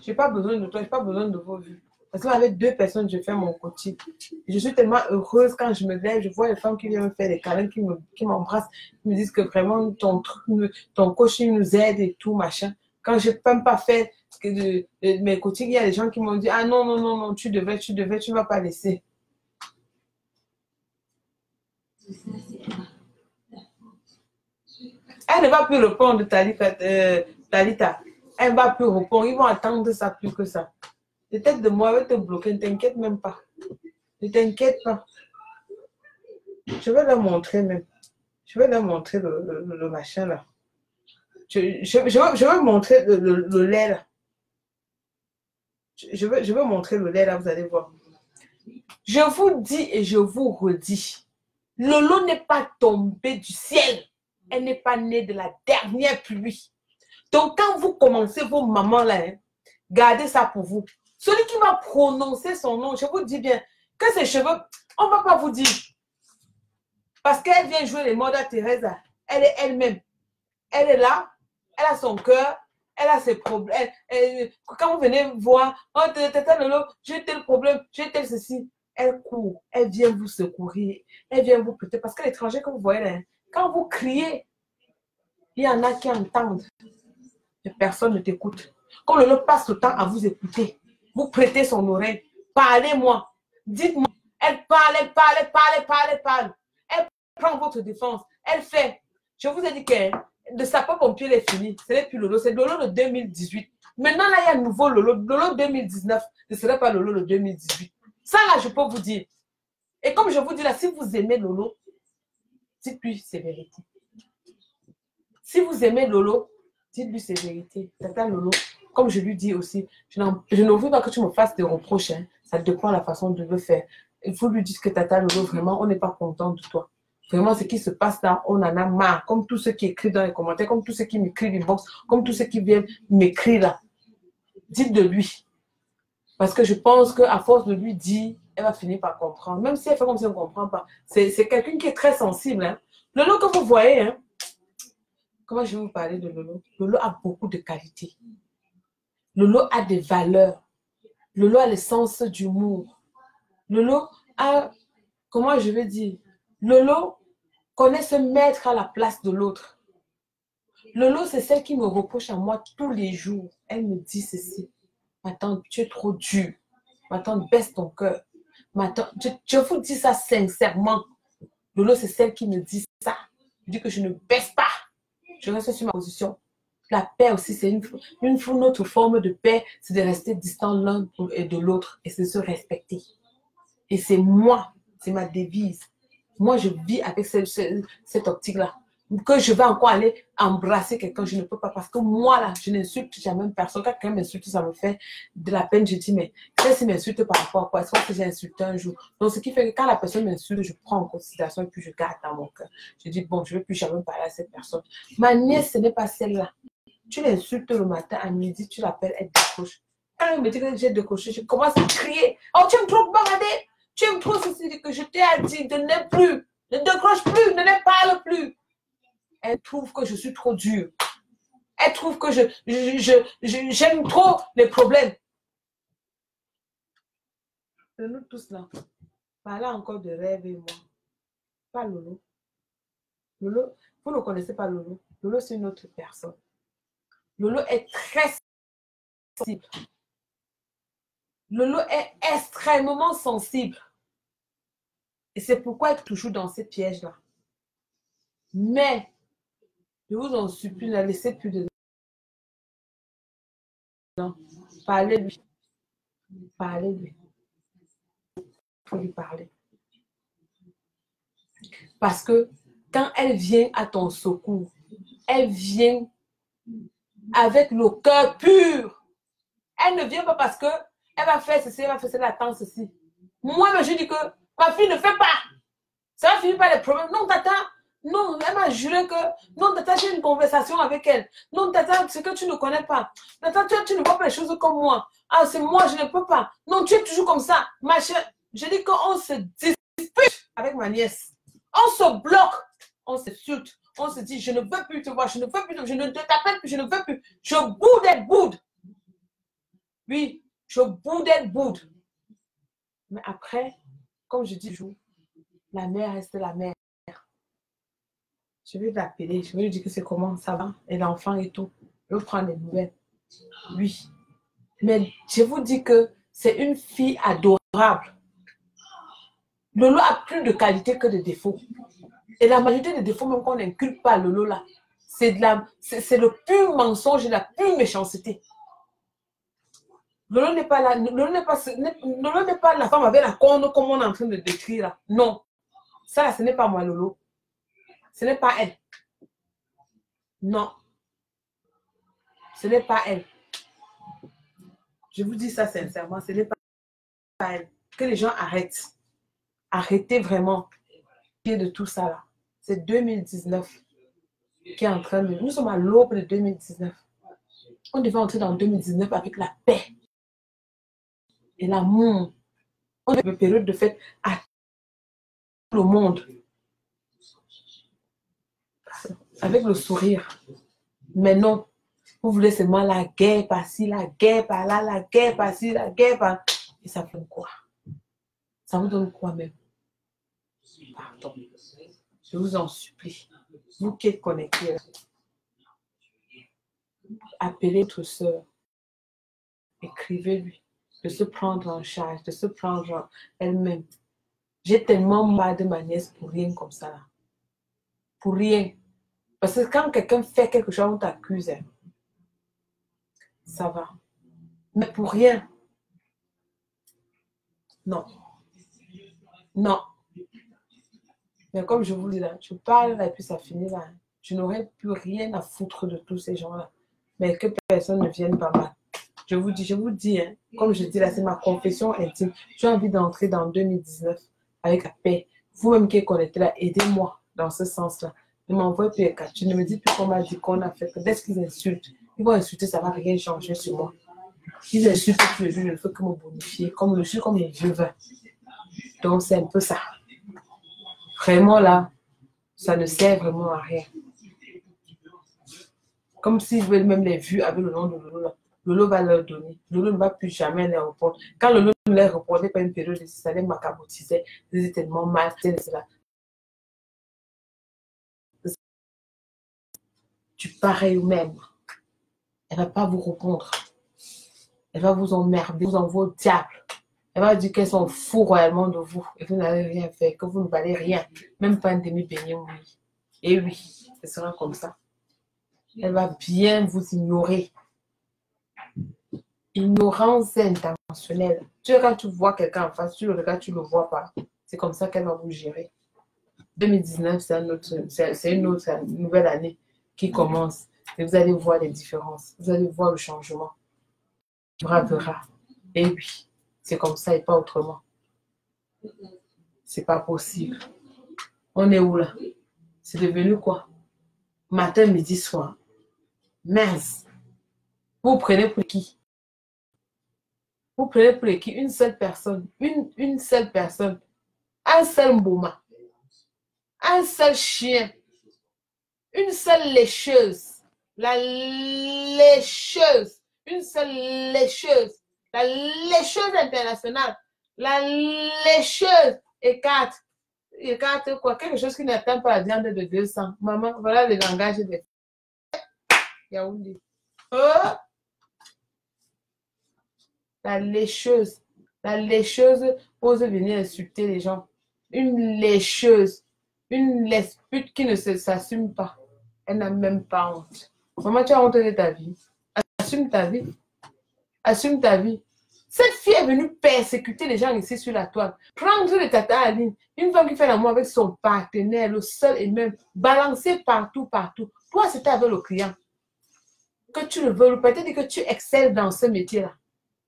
Je n'ai pas besoin de toi, je n'ai pas besoin de vos vues. Parce qu'avec 2 personnes, je fais mon quotidien. Je suis tellement heureuse quand je me lève, je vois les femmes qui viennent me faire des câlins, qui m'embrassent, qui me disent que vraiment ton coaching nous aide et tout, machin. Quand je ne peux pas faire mes quotidiens, il y a des gens qui m'ont dit, ah non, tu devais, tu ne vas pas laisser. Elle ne va plus répondre, Talita. Elle ne va plus répondre. Ils vont attendre ça plus que ça. Peut-être de moi, elle va te bloquer. Ne t'inquiète même pas. Ne t'inquiète pas. Je vais leur montrer même. Je vais leur montrer le machin là. Je vais montrer le lait là. Je vais montrer le lait là, vous allez voir. Je vous dis et je vous redis. Lolo n'est pas tombé du ciel. Elle n'est pas née de la dernière pluie. Donc, quand vous commencez vos mamans là, hein, gardez ça pour vous. Celui qui va prononcer son nom, je vous dis bien, que ses cheveux, on ne va pas vous dire. Parce qu'elle vient jouer les Mother Teresa. Elle est elle-même. Elle est là, elle a son cœur, elle a ses problèmes. Quand vous venez voir, oh, Lolo, j'ai tel problème, j'ai tel ceci. Elle court, elle vient vous secourir, elle vient vous prêter. Parce que l'étranger que vous voyez là, quand vous criez, il y en a qui entendent. Et personne ne t'écoute. Quand Lolo passe le temps à vous écouter, vous prêtez son oreille. Parlez-moi. Dites-moi. Elle parle, elle parle, elle parle, elle parle, elle parle. Elle prend votre défense. Elle fait. Je vous ai dit que de sapeur-pompier, elle est finie. Ce n'est plus Lolo. C'est Lolo de 2018. Maintenant, là, il y a un nouveau Lolo. Lolo 2019. Ce ne serait pas Lolo de 2018. Ça, là, je peux vous dire. Et comme je vous dis là, si vous aimez Lolo, dites-lui c'est vérité. Si vous aimez Lolo, dites-lui c'est vérité. Tata Lolo, comme je lui dis aussi, je ne veux pas que tu me fasses des reproches. Hein. Ça dépend de la façon de le faire. Il faut lui dire que Tata Lolo, vraiment, on n'est pas content de toi. Vraiment, ce qui se passe là, on en a marre. Comme tous ceux qui écrivent dans les commentaires, comme tous ceux qui m'écrivent inbox, comme tous ceux qui viennent m'écrire là. Dites de lui. Parce que je pense qu'à force de lui dire, elle va finir par comprendre. Même si elle fait comme si on ne comprend pas. C'est quelqu'un qui est très sensible. Hein. Lolo que vous voyez, hein. Comment je vais vous parler de Lolo? Lolo a beaucoup de qualités. Lolo a des valeurs. Lolo a le sens d'humour. Lolo a, comment je vais dire? Lolo connaît se mettre à la place de l'autre. Lolo, c'est celle qui me reproche à moi tous les jours. Elle me dit ceci. Ma tante, tu es trop dur. Ma tante, baisse ton cœur. Ma tante, je vous dis ça sincèrement. Lolo, c'est celle qui me dit ça. Je dis que je ne baisse pas. Je reste sur ma position. La paix aussi, c'est une autre forme de paix, c'est de rester distant l'un de l'autre et c'est se respecter. Et c'est moi, c'est ma devise. Moi, je vis avec cette optique-là. Que je vais encore aller embrasser quelqu'un, je ne peux pas parce que moi, là, je n'insulte jamais personne. Quand quelqu'un m'insulte, ça me fait de la peine. Je dis, mais qu'est-ce qu'il m'insulte par rapport à quoi? Est-ce que j'ai insulté un jour? Donc, ce qui fait que quand la personne m'insulte, je prends en considération et puis je garde dans mon cœur. Je dis, bon, je ne vais plus jamais parler à cette personne. Ma nièce, ce n'est pas celle-là. Tu l'insultes le matin, à midi, tu l'appelles, elle décroche. Quand elle me dit que j'ai décroché, je commence à crier. Oh, tu aimes trop balader? Tu aimes trop ceci que je t'ai dit de ne plus, ne décroche plus, ne parle plus. Elle trouve que je suis trop dure. Elle trouve que j'aime trop les problèmes. De nous tous là, parlez encore de rêve et moi. Pas Lolo. Lolo, vous ne connaissez pas Lolo. Lolo, c'est une autre personne. Lolo est très sensible. Lolo est extrêmement sensible. Et c'est pourquoi elle est toujours dans ces pièges-là. Mais, je vous en supplie, ne laissez plus de temps. Parlez-lui. Parlez-lui. Il faut lui parler. Parce que quand elle vient à ton secours, elle vient avec le cœur pur. Elle ne vient pas parce que elle va faire ceci, elle va faire cela, attends ceci. Moi, je dis que ma fille ne fait pas. Ça va finir par les problèmes. Non, tata, non, elle m'a juré que, non, tata, j'ai une conversation avec elle. Non, tata, c'est que tu ne connais pas. Tata, tu ne vois pas les choses comme moi. Ah, c'est moi, je ne peux pas. Non, tu es toujours comme ça. Ma chère, je dis qu'on se dispute avec ma nièce. On se bloque, on s'insulte. On se dit, je ne veux plus te voir, je ne veux plus, je ne t'appelle plus, je ne veux plus. Je boude et boude. Oui, je boude et boude. Mais après, comme je dis toujours, la mère reste la mère. Je vais l'appeler, je vais lui dire que c'est comment ça va, et l'enfant et tout. Je vais prendre des nouvelles. Oui. Mais je vous dis que c'est une fille adorable. Lolo a plus de qualité que de défauts. Et la majorité des défauts, même qu'on n'inculpe pas Lolo là, c'est le pur mensonge et la pure méchanceté. Lolo n'est pas là, Lolo n'est pas la femme avec la corne comme on est en train de décrire là. Non. Ça là, ce n'est pas moi, Lolo. Ce n'est pas elle. Non. Ce n'est pas elle. Je vous dis ça sincèrement, ce n'est pas elle. Que les gens arrêtent. Arrêtez vraiment de tout ça là. C'est 2019 qui est en train de... Nous sommes à l'aube de 2019. On devait entrer dans 2019 avec la paix et l'amour. On a une période de fête à tout le monde. Avec le sourire. Mais non, vous voulez seulement la guerre par-ci, la guerre par-là, la guerre par-ci, la guerre par... Et ça fait quoi? Ça vous donne quoi même? Pardon. Je vous en supplie. Vous qui êtes connectés, appelez votre soeur. Écrivez-lui. de se prendre en charge, de se prendre elle-même. J'ai tellement mal de ma nièce pour rien comme ça. Là. Pour rien. Parce que quand quelqu'un fait quelque chose, on t'accuse. Hein. Ça va. Mais pour rien. Non. Non. Mais comme je vous dis là, je parle là et puis ça finit là. Je n'aurais plus rien à foutre de tous ces gens-là. Mais que personne ne vienne pas mal. Je vous dis, hein, comme je dis là, c'est ma confession intime. J'ai envie d'entrer dans 2019 avec la paix. Vous-même qui êtes connecté là, aidez-moi dans ce sens-là. Ne m'envoie plus les captures. Ne me dites plus qu'on m'a dit qu'on a fait. Dès qu'ils insultent, ils vont insulter, ça ne va rien changer sur moi. Ils insultent tous les jours, je ne fais que me bonifier. Comme le vieux vin. Donc c'est un peu ça. Vraiment là, ça ne sert vraiment à rien. Comme s'ils veulent même les vues avec le nom de Lolo là. Lolo va leur donner. Lolo ne va plus jamais les reprendre. Quand Lolo ne les reprendait pas une période, ça les macabotisait. Ils étaient tellement mal. Tu pareil ou même. Elle ne va pas vous répondre. Elle va vous emmerder, vous envoie au diable. Elle va dire qu'elles sont fous royalement de vous et que vous n'avez rien fait, que vous ne valez rien. Même pas un demi-beignet, oui. Et oui, ce sera comme ça. Elle va bien vous ignorer. Ignorance intentionnelle. Tu sais, quand tu vois quelqu'un en face, tu le regardes, tu ne le vois pas. C'est comme ça qu'elle va vous gérer. 2019, c'est une autre nouvelle année qui commence. Et vous allez voir les différences. Vous allez voir le changement. Bravera. Et oui, c'est comme ça et pas autrement. C'est pas possible. On est où là? C'est devenu quoi? Matin, midi, soir. Mince. Vous prenez pour qui? Vous prenez pour qui? Une seule personne. Une seule personne. Un seul Mboma. Un seul chien. Une seule lécheuse. La lécheuse. Une seule lécheuse. La lécheuse internationale. La lécheuse. Et quatre quoi? Quelque chose qui n'atteint pas la viande de 200. Maman, voilà le langage des Yaoundé. Oh! La lécheuse. La lécheuse ose venir insulter les gens. Une lécheuse. Une lespute qui ne s'assume pas. Elle n'a même pas honte. Maman, tu as honte de ta vie. Assume ta vie. Assume ta vie. Cette fille est venue persécuter les gens ici sur la toile. Prendre le tata Aline, une femme qui fait l'amour avec son partenaire, le seul et même, balancer partout, partout. Toi, c'était avec le client. Que tu le veux, peut-être que tu excelles dans ce métier-là.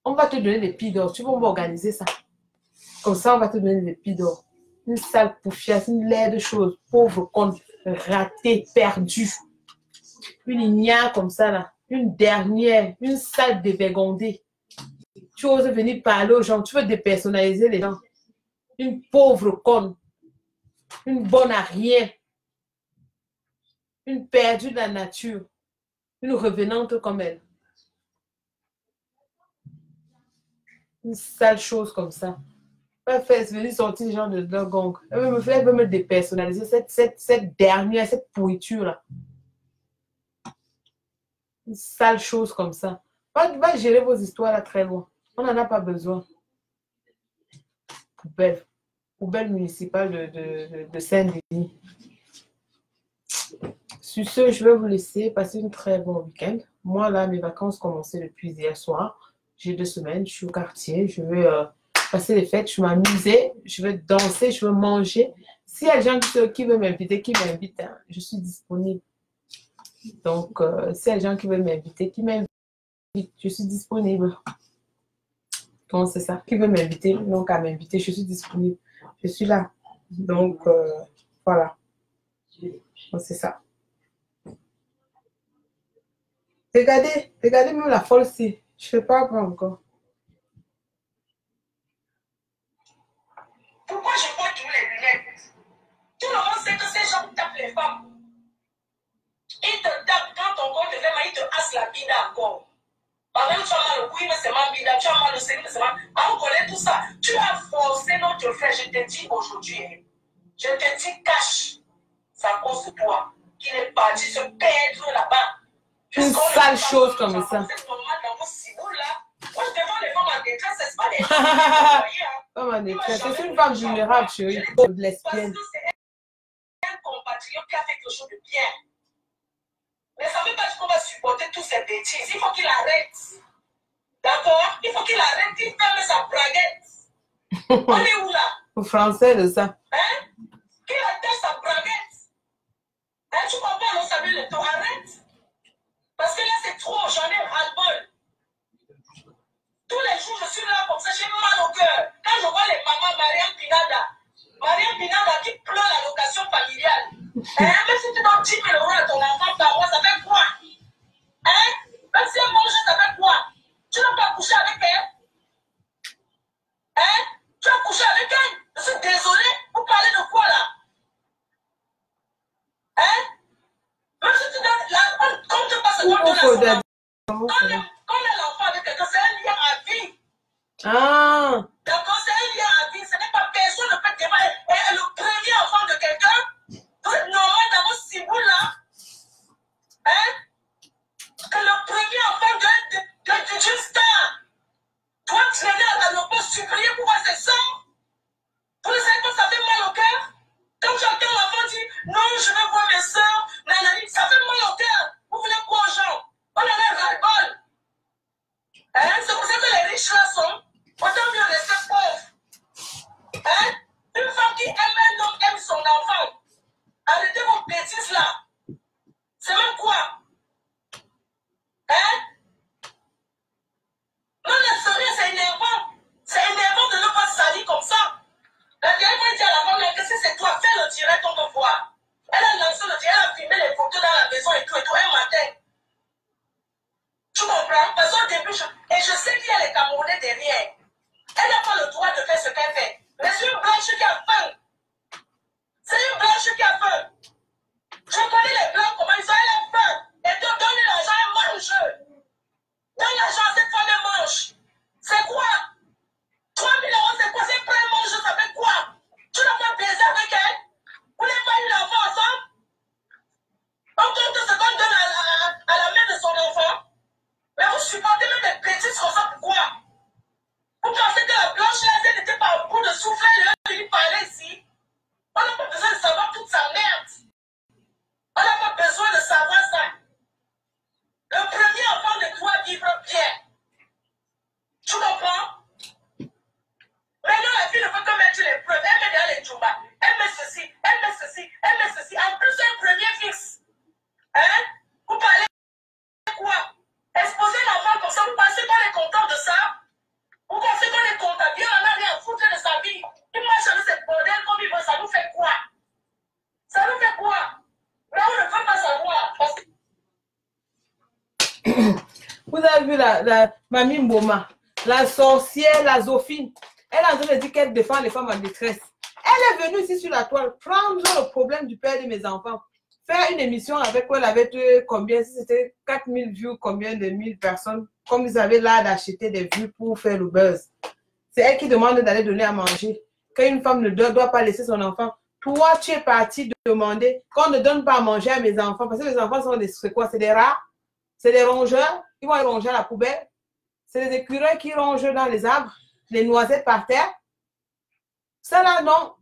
On va te donner des pieds d'or. Tu vas organiser ça. Comme ça, on va te donner des pieds d'or. Une sale poufiasse, une laide de choses. Pauvre con, raté, perdu. Une ignare comme ça, là. Une dernière, une sale dévergondée. Tu oses venir parler aux gens, tu veux dépersonnaliser les gens. Une pauvre conne, une bonne à rien, une perdue de la nature, une revenante comme elle. Une sale chose comme ça. Elle fait venir sortir les gens de leur gang. Elle veut me dépersonnaliser cette dernière, cette pourriture-là. Une sale chose comme ça. Va gérer vos histoires là très loin. On n'en a pas besoin. Poubelle municipale de Saint-Denis. Sur ce, je vais vous laisser passer une très bon week-end. Moi, là, mes vacances commençaient depuis hier soir. J'ai 2 semaines, je suis au quartier. Je vais passer les fêtes, je vais m'amuser, je vais danser, je vais manger. S'il y a des gens qui veulent m'inviter, qui m'invitent, hein, je suis disponible. Donc, s'il y a des gens qui veulent m'inviter, qui m'invitent, je suis disponible. Donc, c'est ça. Qui veut m'inviter, donc à m'inviter, je suis disponible. Je suis là. Donc, voilà. Donc, c'est ça. Regardez même la folle ci. Je ne fais pas encore. Pourquoi je porte toujours les lunettes? Tout le monde sait que ces gens tapent les femmes. Ils te tapent quand ton corps te fait mal, ils te hassent la bide encore. Par exemple, tu as mal au cou, mais c'est ma bide, tu as mal au sein, mais c'est ma. On connaît tout ça. Tu as forcé notre frère, je te dis aujourd'hui. Je te dis, cache. C'est à cause de toi qu'il est parti se perdre là-bas. Une sale chose comme ça. C'est normal dans vos ciboulles là. Moi, je défends les femmes en détresse, c'est pas des gens qui sont envoyés. Femme en détresse, c'est une femme vulnérable, chérie. De l'espienne. Parce que c'est un compatriote qui a fait quelque chose de bien. Mais ça ne veut pas dire qu'on va supporter toutes ces bêtises. Il faut qu'il arrête. D'accord? Il faut qu'il arrête, qu'il ferme sa braguette. On est où là? Au français de ça. Hein? Qu'il attache sa braguette. Hein? Tu comprends, non, ça veut le temps. Arrête. Parce que là, c'est trop. J'en ai ras-le-bol. Tous les jours, je suis là comme ça, j'ai mal au cœur. Quand je vois les mamans, Mariam Pinada qui pleure la location familiale. Hein? Même si tu donnes 10 000 € à ton enfant par mois, ça fait quoi? Hein? Même si elle mange, ça fait quoi? Tu n'as pas couché avec elle? Hein? Tu as couché avec elle? Je suis désolée. Vous parlez de quoi là? Hein? Même si tu donnes la... Comme tu passes ton temps quand l'enfant avec quelqu'un, c'est un lien à vie. Ah! D'accord, c'est un lien à vie. Ce n'est pas personne ne peut démarrer. Et le premier enfant de quelqu'un, vous êtes normal dans vos ciboulles là. Hein? Que le premier enfant d'une star doit traîner à l'aéroport supplier pour voir ses sœurs. Vous savez que ça fait mal au cœur? Quand j'entends l'enfant dire non, je veux voir mes sœurs, nanani, ça fait mal au cœur. Vous voulez quoi aux gens? On en a ras-le-bol. Hein? C'est pour ça que les riches là sont. Autant mieux rester pauvre. Hein? Une femme qui aime un homme aime son enfant. Arrêtez vos bêtises là. C'est même quoi? Hein? Non, la soirée, c'est énervant. C'est énervant de ne pas salir comme ça. La dernière fois, il dit à la femme, là, qu'est-ce que c'est toi? Fais le direct, on te voit. Elle a lancé le direct, elle a filmé les photos dans la maison et tout, un matin. Tu comprends? Parce qu'au début, je sais qu'il y a les Camerounais derrière. Elle n'a pas le droit de faire ce qu'elle fait. Mais c'est une blanche qui a faim. C'est une blanche qui a faim. Je connais les blancs, comment ils ont faim. Et te donner l'argent, elle mange. Donne l'argent à cette femme, elle mange. C'est quoi? 3 000 €, c'est quoi? C'est pas elle mange, ça fait quoi? Tu n'as pas baisé avec elle? Vous n'avez pas eu l'enfant ensemble? On compte ce qu'on donne à la mère de son enfant. Mais vous supportez même des bêtises comme ça, pourquoi? Vous pensez que la blanche là, elle n'était pas au bout de souffler, elle lui parlait ici? On n'a pas besoin de savoir toute sa merde. On n'a pas besoin de savoir ça. Le premier enfant ne doit vivre bien. Tu comprends? Maintenant, la fille ne peut que mettre les preuves. Elle met dans les djoumbas. Elle met ceci, elle met ceci, elle met ceci. En plus, c'est un premier fixe. Hein? Vous parlez quoi? Exposer l'enfant comme ça, vous pensez qu'on est content de ça? Vous pensez qu'on est content? Dieu en a rien à foutre de sa vie. Il marche avec cette bordel comme il veut, ça nous fait quoi? Ça nous fait quoi? Là, on ne veut pas savoir. Parce que... Vous avez vu la Mamie Mboma, la sorcière, la Zophine. Elle est en train de dire qu'elle défend les femmes en détresse. Elle est venue ici sur la toile prendre le problème du père de mes enfants. Faire une émission avec elle avait combien, si c'était 4000 vues, combien de 1000 personnes, comme ils avaient l'air d'acheter des vues pour faire le buzz. C'est elle qui demande d'aller donner à manger. Quand une femme ne doit pas laisser son enfant, toi tu es parti demander qu'on ne donne pas à manger à mes enfants, parce que les enfants sont c'est quoi? C'est des rats, c'est des rongeurs, ils vont aller ronger à la poubelle, c'est des écureuils qui rongent dans les arbres, les noisettes par terre. Ça là, non.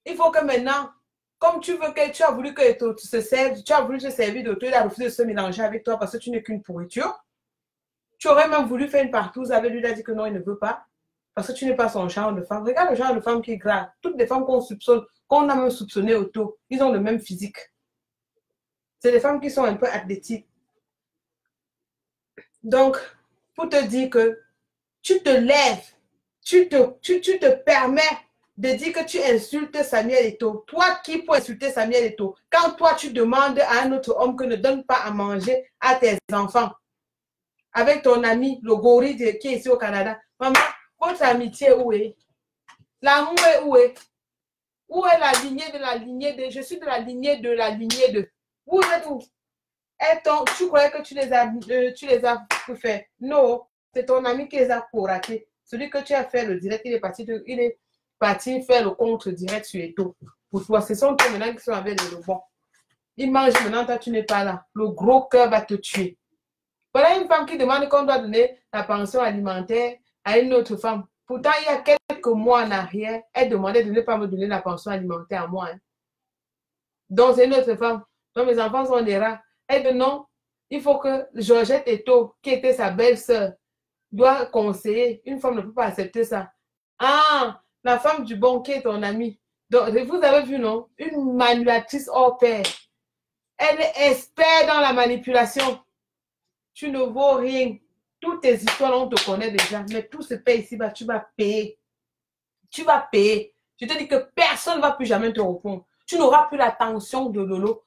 Il faut que maintenant, comme tu veux que tu as voulu que tu se serves, tu as voulu te servir de toi, il a refusé de se mélanger avec toi parce que tu n'es qu'une pourriture. Tu aurais même voulu faire une partouze avec lui, il a dit que non, il ne veut pas. Parce que tu n'es pas son genre de femme. Regarde le genre de femme qui est grave. Toutes les femmes qu'on soupçonne, qu'on a même soupçonné auto, ils ont le même physique. C'est des femmes qui sont un peu athlétiques. Donc, pour te dire que tu te lèves, tu te permets de dire que tu insultes Samuel Eto'o. Toi qui peux insulter Samuel Eto'o, quand toi tu demandes à un autre homme que ne donne pas à manger à tes enfants, avec ton ami, le gorille qui est ici au Canada, maman, votre amitié où est? L'amour est où est? Où est la lignée de la lignée de? Je suis de la lignée de. Vous êtes où? Tu croyais que tu les as fait? Non, c'est ton ami qui les a coraqués. Celui que tu as fait le direct, il est parti faire le contre direct sur Eto'o. Pour toi, ce sont eux maintenant qui sont avec le bon. Ils mangent maintenant, toi tu n'es pas là. Le gros cœur va te tuer. Voilà une femme qui demande qu'on doit donner la pension alimentaire à une autre femme. Pourtant, il y a quelques mois en arrière, elle demandait de ne pas me donner la pension alimentaire à moi. Hein. Donc, c'est une autre femme. Donc, mes enfants sont des rats. Elle dit non, il faut que Georgette Eto, qui était sa belle-sœur, doit conseiller. Une femme ne peut pas accepter ça. Ah, la femme du bon qui est ton amie. Donc, vous avez vu, non? Une manipulatrice hors pair. Elle est experte dans la manipulation. Tu ne vaux rien. Toutes tes histoires, on te connaît déjà. Mais tout se paye ici, bah, tu vas payer. Tu vas payer. Je te dis que personne ne va plus jamais te répondre. Tu n'auras plus l'attention de Lolo.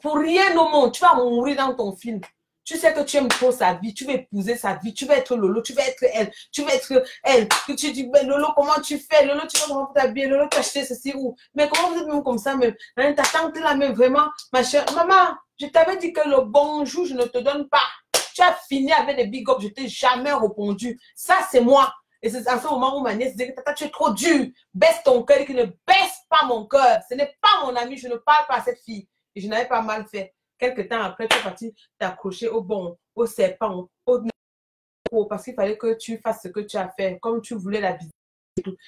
Pour rien au monde, tu vas mourir dans ton film. Tu sais que tu aimes trop sa vie, tu vas épouser sa vie, tu vas être Lolo, tu vas être elle, tu vas être elle. Tu dis, ben Lolo, comment tu fais? Lolo, tu vas comment t'habiller? Lolo, tu as acheté ceci ou? Mais comment vous êtes même comme ça même? Ta tante là même, vraiment, ma chère. Maman, je t'avais dit que le bonjour, je ne te donne pas. Tu as fini avec des big ups, je t'ai jamais répondu. Ça, c'est moi. Et c'est à ce moment où ma nièce disait, tata, tu es trop dur. Baisse ton cœur, qui ne baisse pas mon cœur. Ce n'est pas mon ami, je ne parle pas à cette fille. Et je n'avais pas mal fait. Quelque temps après, tu es parti t'accrocher au bon, au serpent, au parce qu'il fallait que tu fasses ce que tu as fait, comme tu voulais la visite.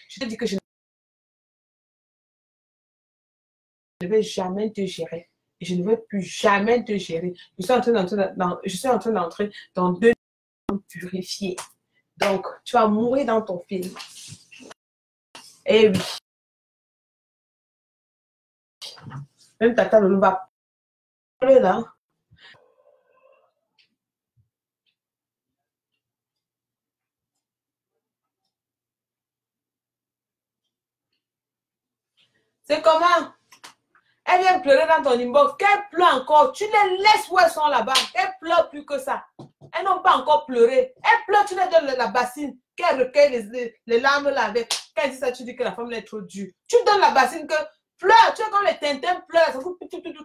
Je te dis que je ne vais jamais te gérer. Et je ne vais plus jamais te gérer. Je suis en train d'entrer dans 2 ans purifiés. Donc, tu vas mourir dans ton film. Eh oui. Même tata ne va pleurer là. C'est comment? Elle vient pleurer dans ton inbox. Qu'elle pleure encore. Tu les laisses où elles sont là-bas. Elles pleurent plus que ça. Elles n'ont pas encore pleuré. Elles pleurent, tu les donnes la bassine. Qu'elle recueille les larmes là avec. Quand elle dit ça, tu dis que la femme est trop dure. Tu donnes la bassine que pleure. Tu es comme les Tintins pleurent. Ça coule,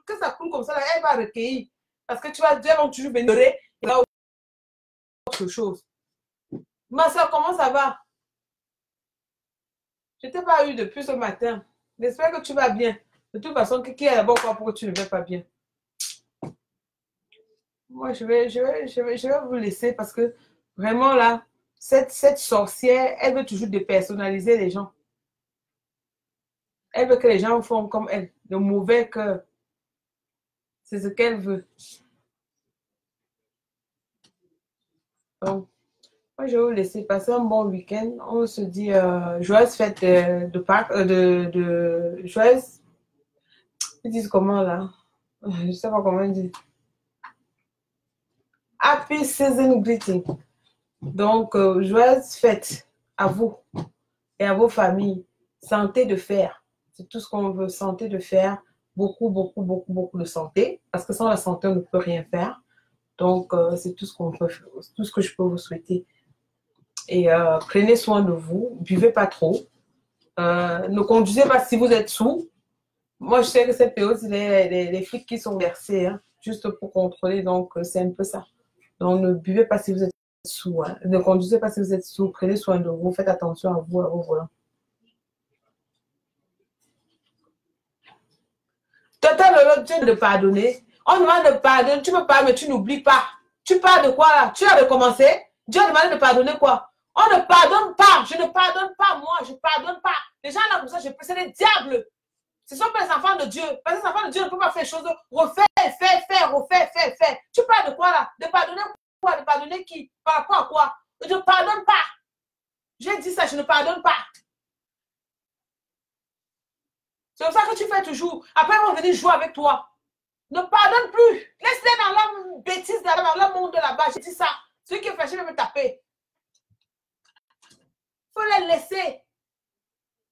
que ça coule comme ça, là, elle va recueillir. Parce que tu vas dire, donc toujours venir et là, autre chose. Ma soeur, comment ça va? Je ne t'ai pas eu depuis ce matin. J'espère que tu vas bien. De toute façon, qui est d'abord pourquoi tu ne vas pas bien? Moi, je vais vous laisser parce que vraiment là, cette sorcière, elle veut toujours dépersonnaliser les gens. Elle veut que les gens font comme elle, de mauvais cœur. C'est ce qu'elle veut. Donc, moi, je vais vous laisser passer un bon week-end. On se dit joyeuse fête de Pâques, joyeuse. Ils disent comment là? Je ne sais pas comment ils disent. Happy season greeting. Donc, joyeuse fête à vous et à vos familles. Santé de fer. C'est tout ce qu'on veut. Santé de fer. Beaucoup, beaucoup, beaucoup, beaucoup de santé. Parce que sans la santé, on ne peut rien faire. Donc, c'est tout ce qu'on peut, tout ce que je peux vous souhaiter. Et prenez soin de vous. Buvez pas trop. Ne conduisez pas si vous êtes sous. Moi, je sais que cette période, c'est les flics qui sont versés, hein, juste pour contrôler. Donc, c'est un peu ça. Donc, ne buvez pas si vous êtes sous. Hein. Ne conduisez pas si vous êtes sous. Prenez soin de vous. Faites attention à vous, à vos volants. Total, Dieu de pardonner. On demande de pardonner. Tu me parles, mais tu n'oublies pas. Tu parles de quoi là? Tu as recommencé? Dieu a demandé de pardonner quoi? On ne pardonne pas. Je ne pardonne pas, moi. Je ne pardonne pas. Les gens là comme ça, c'est des diables. Ce sont pas les enfants de Dieu. Parce que les enfants de Dieu ne peuvent pas faire des choses. Refaire, faire. Tu parles de quoi là? De pardonner quoi? De pardonner qui? Par rapport à quoi? Je ne pardonne pas. J'ai dit ça, je ne pardonne pas. C'est comme ça que tu fais toujours. Après, ils vont venir jouer avec toi. Ne pardonne plus. Laisse-les dans la bêtise, dans le monde de là-bas. J'ai dit ça. Celui qui est fâché va me taper. Il faut les laisser.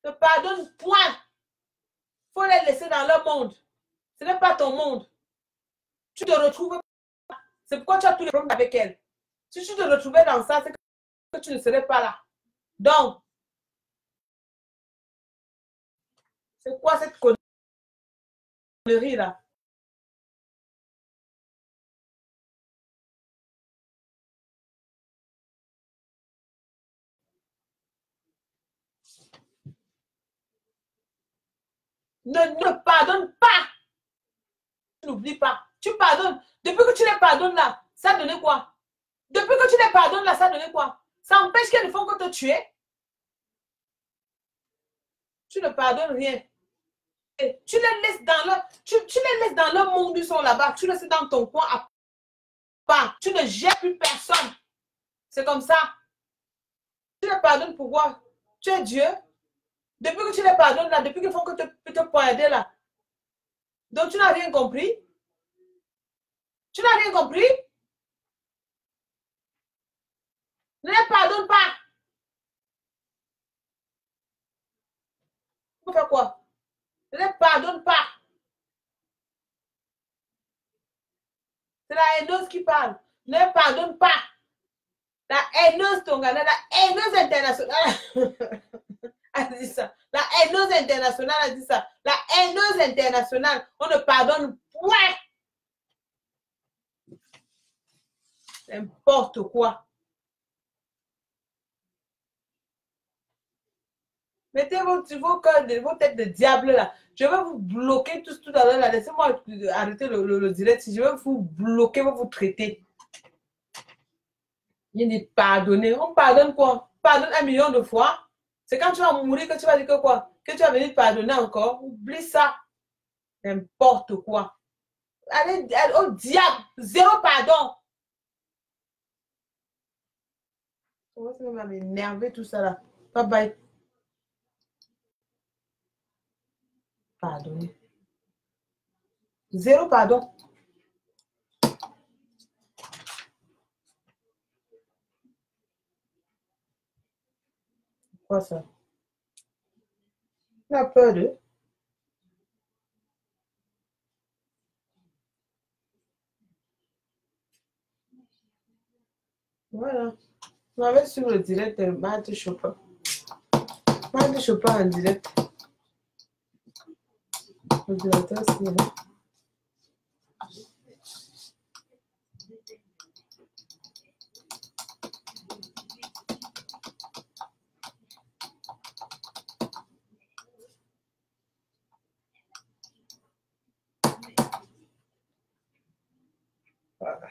Ne pardonne point. Il faut les laisser dans leur monde. Ce n'est pas ton monde. Tu te retrouves. C'est pourquoi tu as tous les problèmes avec elle. Si tu te retrouvais dans ça, c'est que tu ne serais pas là. Donc, c'est quoi cette connerie là? Ne pardonne pas. N'oublie pas. Tu pardonnes. Depuis que tu les pardonnes là, ça a donné quoi? Depuis que tu les pardonnes, là, ça donne quoi? Ça empêche qu'elles ne font que te tuer. Tu ne pardonnes rien. Et tu les laisses dans leur, tu les laisses dans leur monde, ils sont là-bas. Tu les laisses dans ton coin à part. Tu ne gères plus personne. C'est comme ça. Tu les pardonnes pourquoi? Tu es Dieu. Depuis que tu les pardonnes là, depuis qu'ils font que te poignarder là. Donc tu n'as rien compris? Tu n'as rien compris? Ne les pardonne pas. Tu fais quoi? Ne les pardonne pas. C'est la haineuse qui parle. Ne les pardonne pas. La haineuse tongana, la haineuse internationale. A dit ça. La haineuse internationale a dit ça. La haineuse internationale, on ne pardonne point. N'importe quoi. Mettez vos têtes de diable là. Je vais vous bloquer tous tout à l'heure là. Laissez-moi arrêter le direct. Je vais vous bloquer, je vais vous traiter. Il dit pardonner. On pardonne quoi? On pardonne 1 million de fois. C'est quand tu vas mourir que tu vas dire que quoi? Que tu vas venir pardonner encore. Oublie ça. N'importe quoi. Allez, au diable. Zéro pardon. Ça va m'énerver tout ça là. Bye bye. Pardonner. Zéro pardon. Quoi ça? Tu as peur de? Voilà. On avait sur le direct, Maître Chopin. Maître Chopin en direct. Le directeur, c'est là. Voilà.